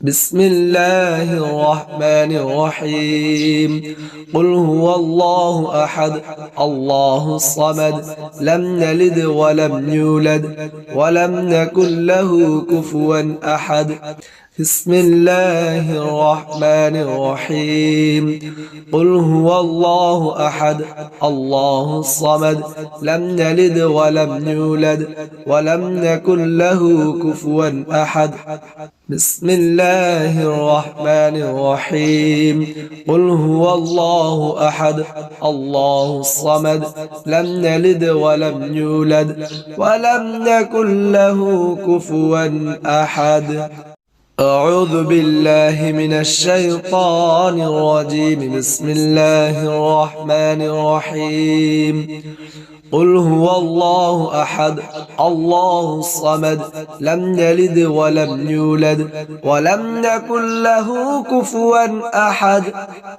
Speaker 1: بسم الله الرحمن الرحيم قل هو الله أحد الله الصمد لم يلد ولم يولد ولم يكن له كفوا أحد بسم الله الرحمن الرحيم قل هو الله أحد الله الصمد لم يلد ولم يولد ولم يكن له كفوا أحد بسم الله الرحمن الرحيم قل هو الله أحد الله الصمد لم يلد ولم يولد ولم يكن له كفوا أحد أعوذ بالله من الشيطان الرجيم بسم الله الرحمن الرحيم قل هو الله أحد الله الصمد لم يلد ولم يولد ولم يكن له كفوا أحد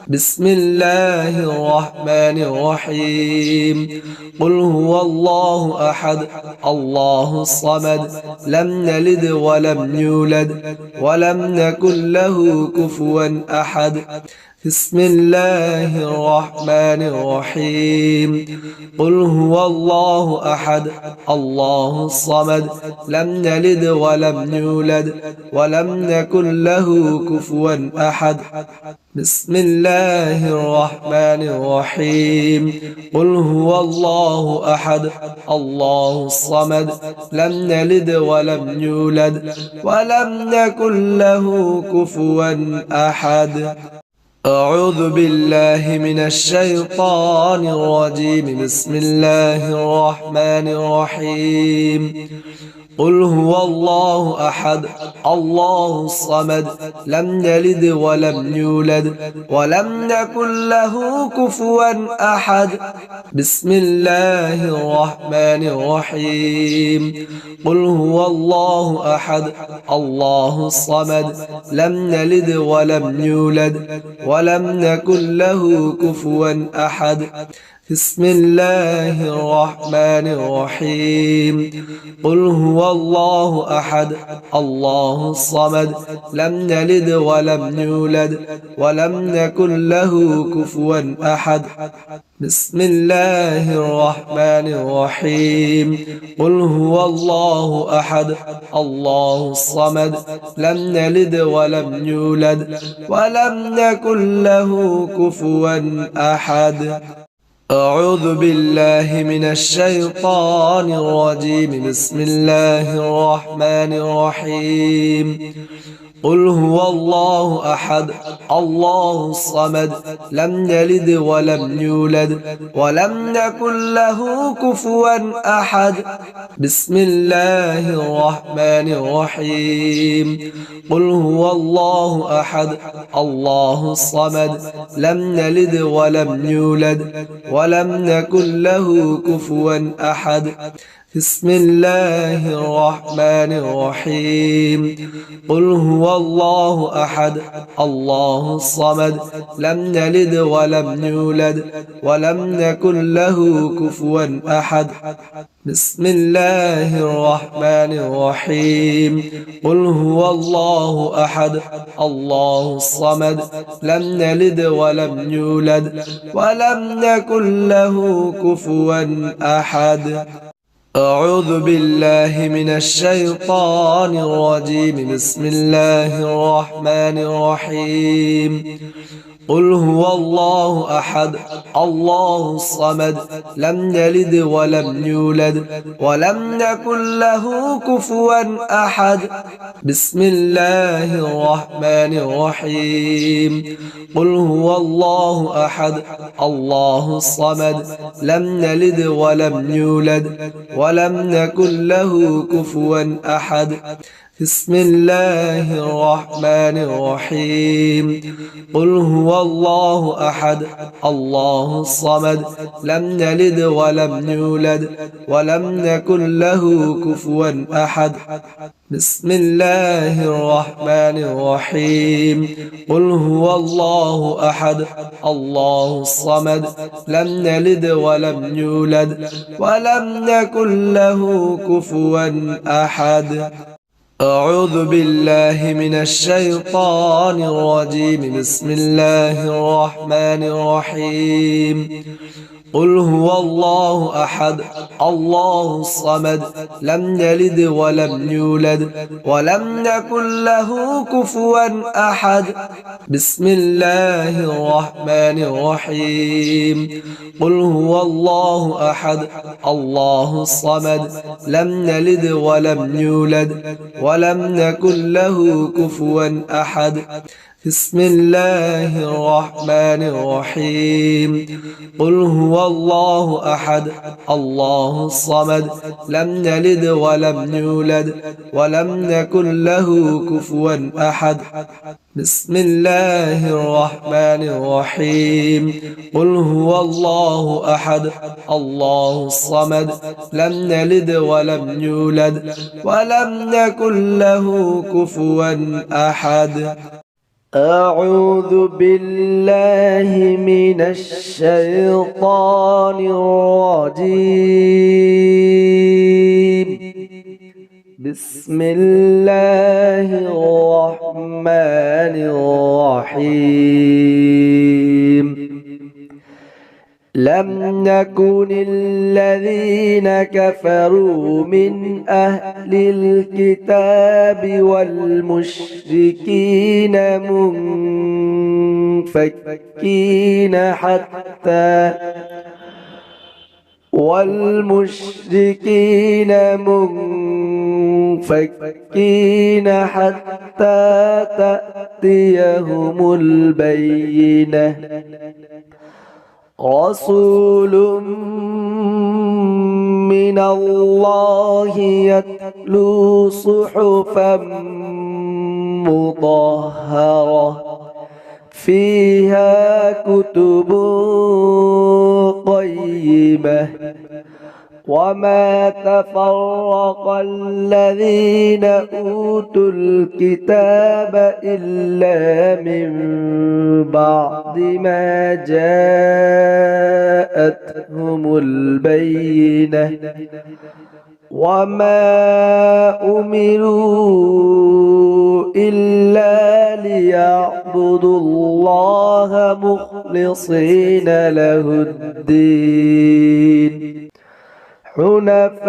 Speaker 1: بسم الله الرحمن الرحيم قل هو الله أحد الله الصمد لم يلد ولم يولد ولم يكن له كفوا أحد بسم الله الرحمن الرحيم قل هو الله أحد الله الصمد لم يلد ولم يولد ولم يكن له كفوا أحد بسم الله الرحمن الرحيم قل هو الله أحد الله الصمد لم يلد ولم يولد ولم يكن له كفوا أحد أعوذ بالله من الشيطان الرجيم بسم الله الرحمن الرحيم قل هو الله أحد الله الصمد لم يلد ولم يولد ولم يكن له كفوا أحد بسم الله الرحمن الرحيم قل هو الله أحد الله الصمد لم يلد ولم يولد ولم يكن له كفوا أحد بسم الله الرحمن الرحيم قل هو الله أحد الله الصمد لم يلد ولم يولد ولم يكن له كفوا أحد بسم الله الرحمن الرحيم قل هو الله أحد الله الصمد لم يلد ولم يولد ولم يكن له كفوا أحد أعوذ بالله من الشيطان الرجيم. بسم الله الرحمن الرحيم. قل هو الله أحد الله الصمد لم يلد ولم يولد ولم يكن له كفوا أحد. بسم الله الرحمن الرحيم. قل هو الله أحد الله الصمد لم يلد ولم يولد ولم يكن له كفوا أحد. بسم الله الرحمن الرحيم. قل هو الله أحد الله الصمد لم يلد ولم يولد ولم يكن له كفوا أحد. بسم الله الرحمن الرحيم. قل هو الله أحد الله الصمد لم يلد ولم يولد ولم يكن له كفوا أحد. أعوذ بالله من الشيطان الرجيم. بسم الله الرحمن الرحيم. قل هو الله أحد الله الصمد لم يلد ولم يولد ولم يكن له كفوا أحد. بسم الله الرحمن الرحيم. قل هو الله أحد الله الصمد لم يلد ولم يولد ولم يكن له كفوا أحد. بسم الله الرحمن الرحيم. قل هو الله أحد الله الصمد لم يلد ولم يولد ولم يكن له كفوا أحد. بسم الله الرحمن الرحيم. قل هو الله أحد الله الصمد لم يلد ولم يولد ولم يكن له كفوا أحد. أعوذ بالله من الشيطان الرجيم. بسم الله الرحمن الرحيم. قل هو الله أحد الله الصمد لم يلد ولم يولد ولم يكن له كفوا أحد. بسم الله الرحمن الرحيم. قل هو الله أحد الله الصمد لم يلد ولم يولد ولم يكن له كفوا أحد. بسم الله الرحمن الرحيم. قل هو الله أحد الله الصمد لم يلد ولم يولد ولم يكن له كفوا أحد. بسم الله الرحمن الرحيم. قل هو الله أحد الله الصمد لم يلد ولم يولد ولم يكن له كفوا أحد. أعوذ بالله من الشيطان الرجيم. بسم الله الرحمن الرحيم. لم يكن الذين كفروا من أهل الكتاب والمشركين منفكين حتى تأتيهم البينة. رسول من الله يتلو صحفا مطهرة فيها كتب قيمة. وما تفرق الذين أوتوا الكتاب إلا من بعد ما جاءتهم البينة. وما أمروا إلا ليعبدوا الله مخلصين له الدين حنفاء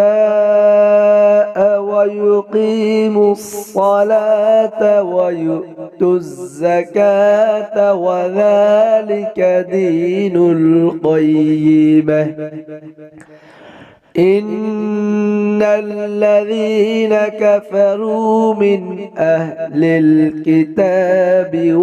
Speaker 1: ويقيموا الصلاة ويؤتوا الزكاة وذلك دين القيمة إن الذين كفروا من أهل الكتاب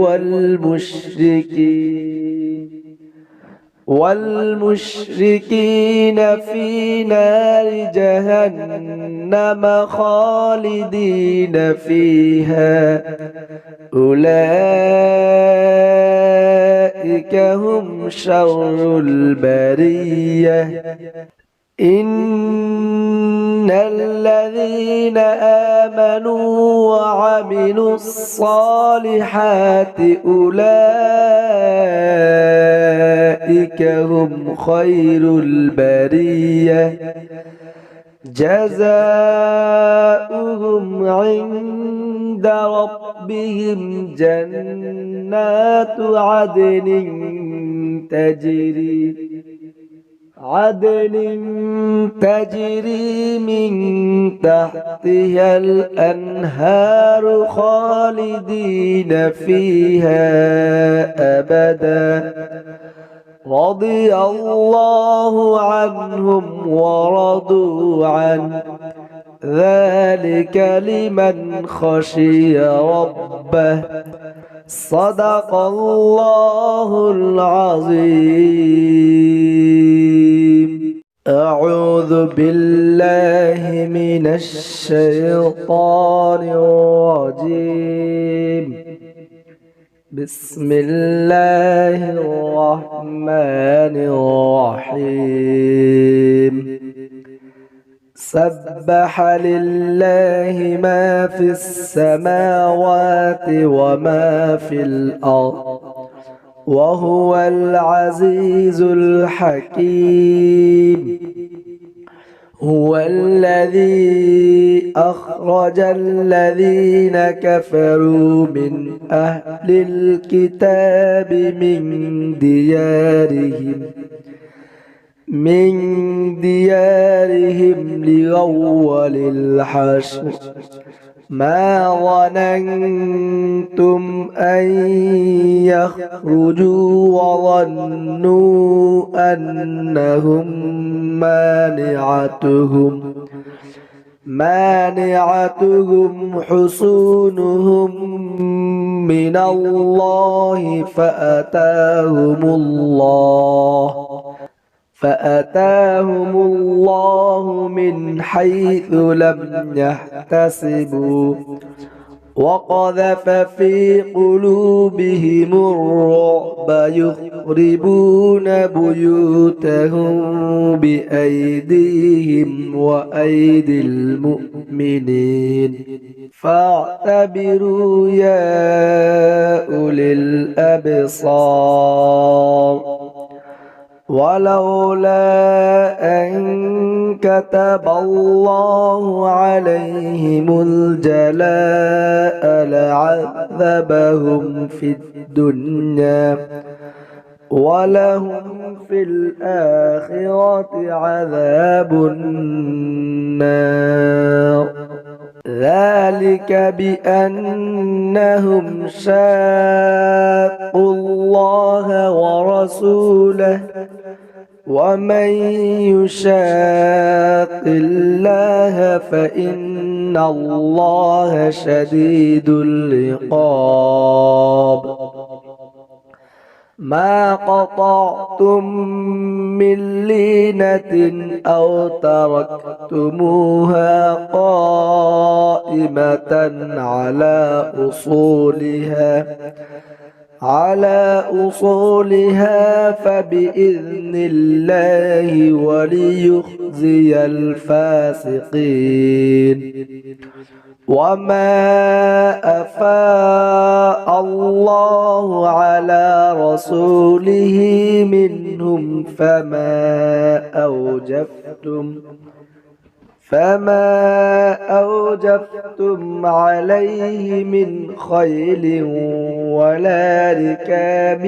Speaker 1: والمشركين في نار جهنم خالدين فيها أولئك هم شر البرية إن الذين آمنوا وعملوا الصالحات أولئك هم خير البرية جزاؤهم عند ربهم جنات عدن تجري من تحتها الأنهار خالدين فيها أبدا رضي الله عنهم ورضوا عنه ذلك لمن خشي ربه صدق الله العظيم أعوذ بالله من الشيطان الرجيم بسم الله الرحمن الرحيم سبح لله ما في السماوات وما في الأرض وهو العزيز الحكيم هو الذي أخرج الذين كفروا من أهل الكتاب من ديارهم لأول الحشر ما ظننتم أن يخرجوا وظنوا أنهم مانعتهم حصونهم من الله فأتاهم الله من حيث لم يحتسبوا وقذف في قلوبهم الرعب يخربون بيوتهم بأيديهم وأيدي المؤمنين فاعتبروا يا أولي الأبصار ولولا أن كتب الله عليهم الجلاء لعذبهم في الدنيا ولهم في الآخرة عذاب النار ذلك بأنهم شاقوا الله ورسوله ومن يشاق الله فإن الله شديد العقاب ما قطعتم من لينة أو تركتموها قائمة على أصولها فبإذن الله وليخزي الفاسقين وما أفاء الله على رسوله منهم فما أوجفتم عليه من خيل ولا ركاب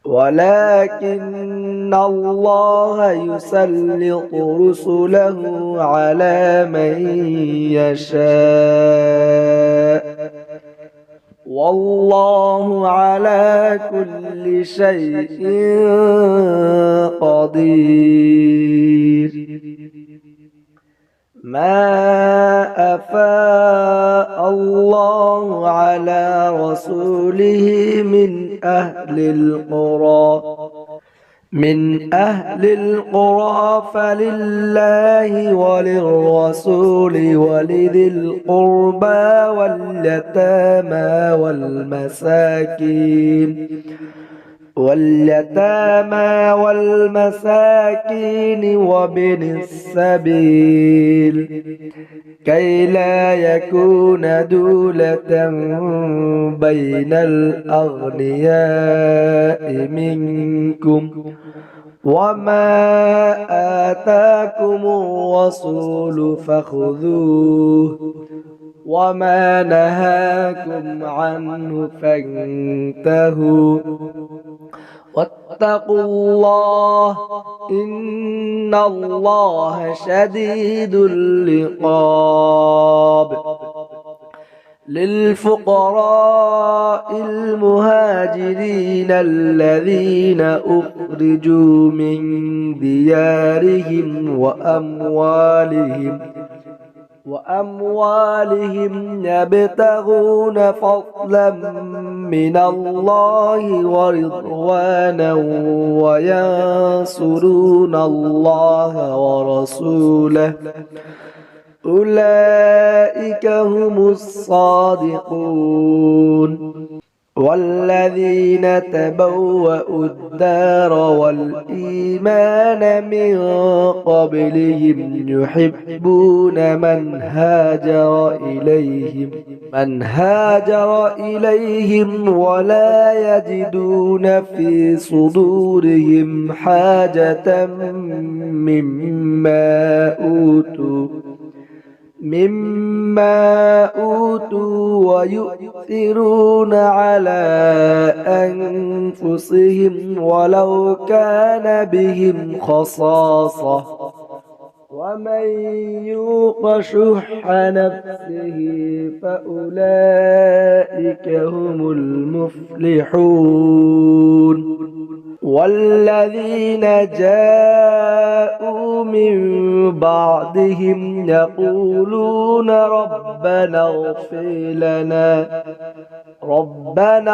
Speaker 1: ولكن الله يسلط رسله على من يشاء والله على كل شيء قدير. ما أفاء الله على رسوله من أهل القرى فلله وللرسول ولذي القربى واليتامى والمساكين وابن السبيل كي لا يكون دولة بين الأغنياء منكم وما آتاكم الرسول فخذوه وما نهاكم عنه فانتهوا واتقوا الله إن الله شديد العقاب. للفقراء المهاجرين الذين أخرجوا من ديارهم وأموالهم يبتغون فضلا من الله ورضوانا وينصرون الله ورسوله أولئك هم الصادقون. والذين تبوأوا الدار والإيمان من قبلهم يحبون من هاجر إليهم ولا يجدون في صدورهم حاجة مما أوتوا ويؤثرون على أنفسهم ولو كان بهم خصاصة ومن يوق شح نفسه فأولئك هم المفلحون. والذين جاءوا من بعدهم يقولون ربنا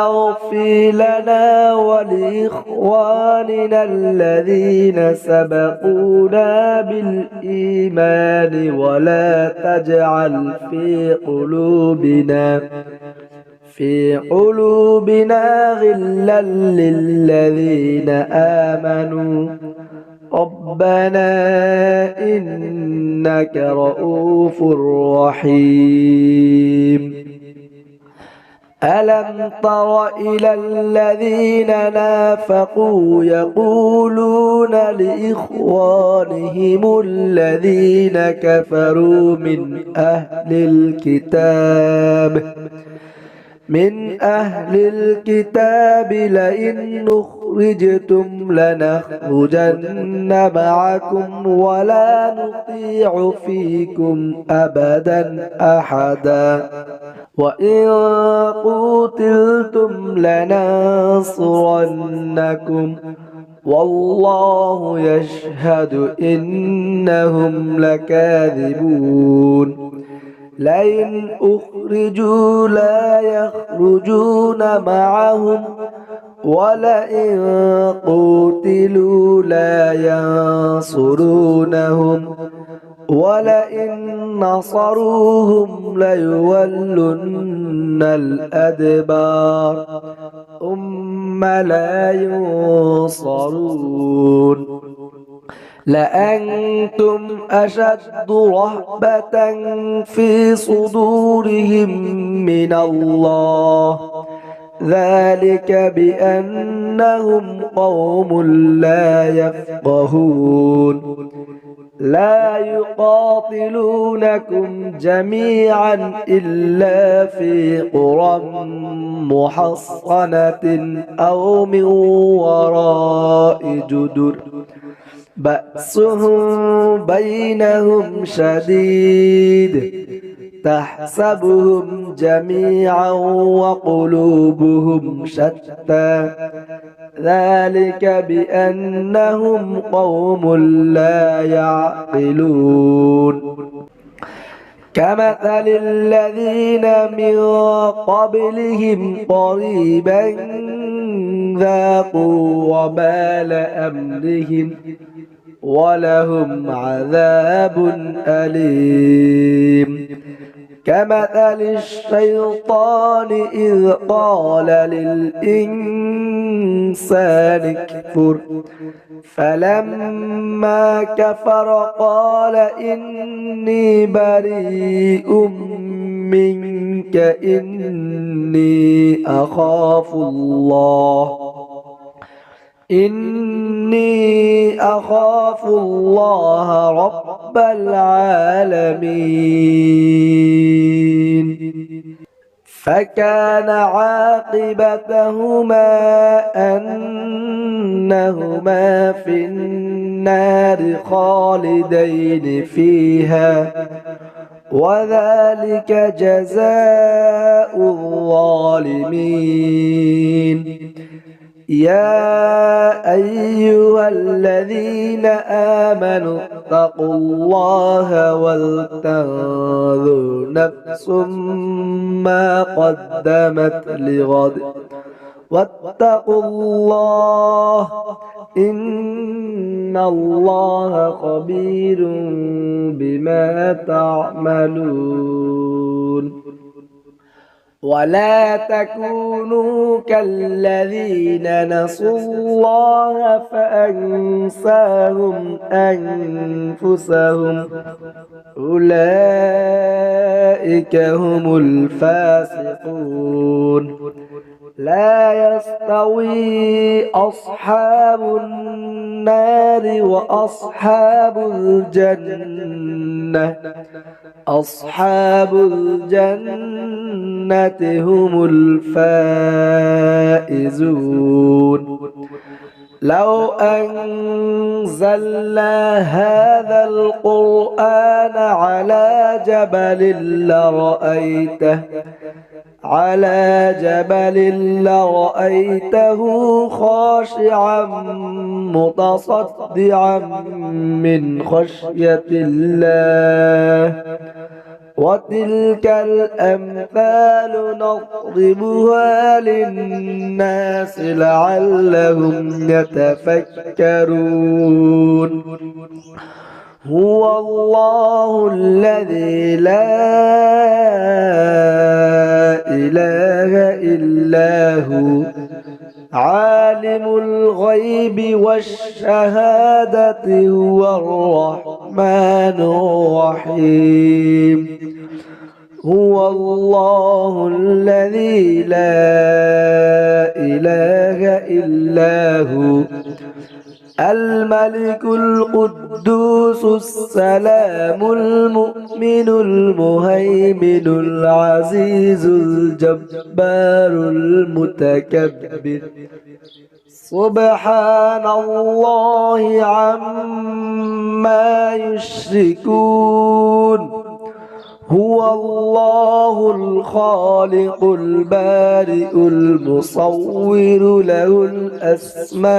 Speaker 1: اغفر لنا ولإخواننا الذين سبقونا بالإيمان ولا تجعل في قلوبنا غلا للذين آمنوا ربنا إنك رؤوف رحيم. ألم تر إلى الذين نافقوا يقولون لإخوانهم الذين كفروا من أهل الكتاب لئن أخرجتم لنخرجن معكم ولا نطيع فيكم أبدا أحدا وإن قوتلتم لننصرنكم والله يشهد إنهم لكاذبون. لئن أخرجوا لا يخرجون معهم ولئن قوتلوا لا ينصرونهم ولئن نصروهم ليولن الأدبار ثم لا ينصرون. لأنتم أشد رهبة في صدورهم من الله ذلك بأنهم قوم لا يفقهون. لا يقاتلونكم جميعا إلا في قرى محصنة أو من وراء جدر بأسهم بينهم شديد تحسبهم جميعا وقلوبهم شتى ذلك بأنهم قوم لا يعقلون كمثل الذين من قبلهم قريبا ذاقوا وبال أمرهم ولهم عذاب أليم كمثل الشيطان إذ قال للإنسان اكفر فلما كفر قال إني بريء منك إني أخاف الله رب العالمين فكان عاقبتهما أنهما في النار خالدين فيها وذلك جزاء الظالمين يا أيها الذين آمنوا اتقوا الله ولتنظر نفس ما قدمت لغد واتقوا الله إن الله خبير بما تعملون ولا تكونوا كالذين نسوا الله فأنساهم أنفسهم أولئك هم الفاسقون لا يستوي أصحاب النار وأصحاب الجنة أصحاب الجنة هم الفائزون لو أنزلنا هذا القرآن على جبل لرأيته خاشعا متصدعا من خشية الله وتلك الأمثال نضربها للناس لعلهم يتفكرون هو الله الذي لا إله إلا هو عالم الغيب والشهادة هو الرحمن الرحيم هو الله الذي لا إله إلا هو الملك القدوس السلام المؤمن المهيمن العزيز الجبار المتكبر سبحان الله عما يشركون هو الله الخالق البارئ المصور له الأسماء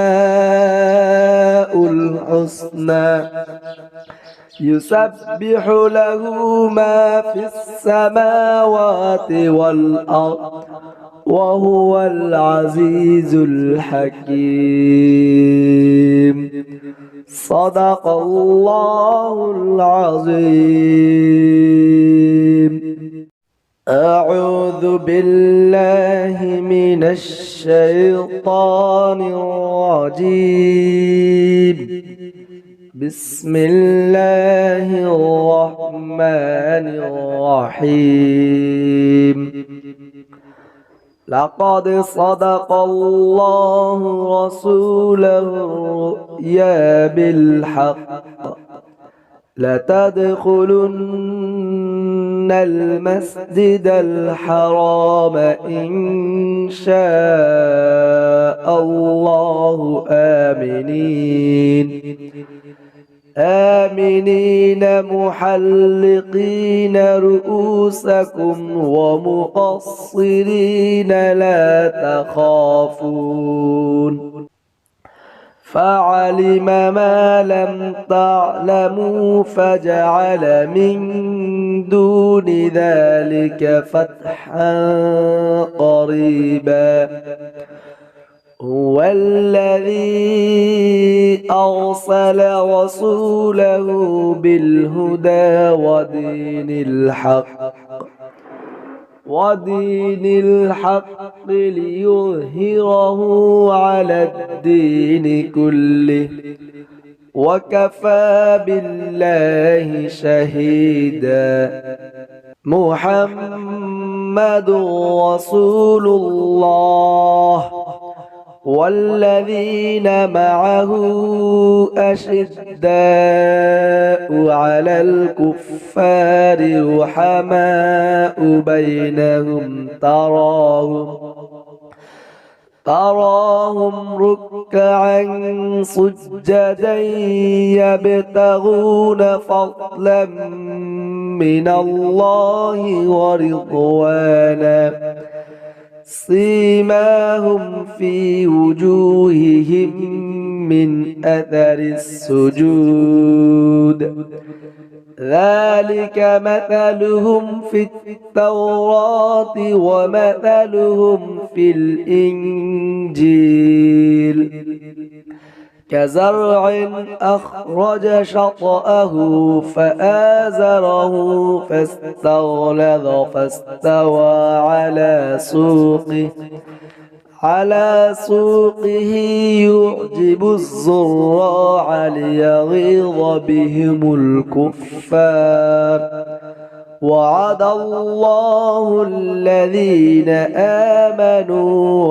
Speaker 1: الحسنى يسبح له ما في السماوات والأرض وهو العزيز الحكيم صدق الله العظيم أعوذ بالله من الشيطان الرجيم بسم الله الرحمن الرحيم لقد صدق الله رسوله الرؤيا بالحق لتدخلن المسجد الحرام إن شاء الله آمنين محلقين رؤوسكم ومقصرين لا تخافون فعلم ما لم تعلموا فجعل من دون ذلك فتحا قريبا هو الذي أرسل رسوله بالهدى ودين الحق ليظهره على الدين كله وكفى بالله شهيدا محمد رسول الله والذين معه أشداء على الكفار رحماء بينهم تراهم ركعا سجدا يبتغون فضلا من الله ورضوانا سيماهم في وجوههم من أثر السجود ذلك مثلهم في التوراة ومثلهم في الإنجيل كزرع أخرج شطأه فآزره فاستغلظ فاستوى على سوقه يعجب الزراع ليغيظ بهم الكفار وعد الله الذين آمنوا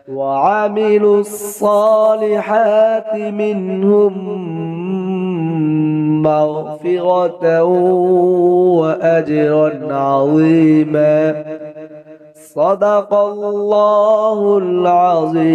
Speaker 1: وعملوا الصالحات منهم مغفرة وأجرا عظيما صدق الله العظيم.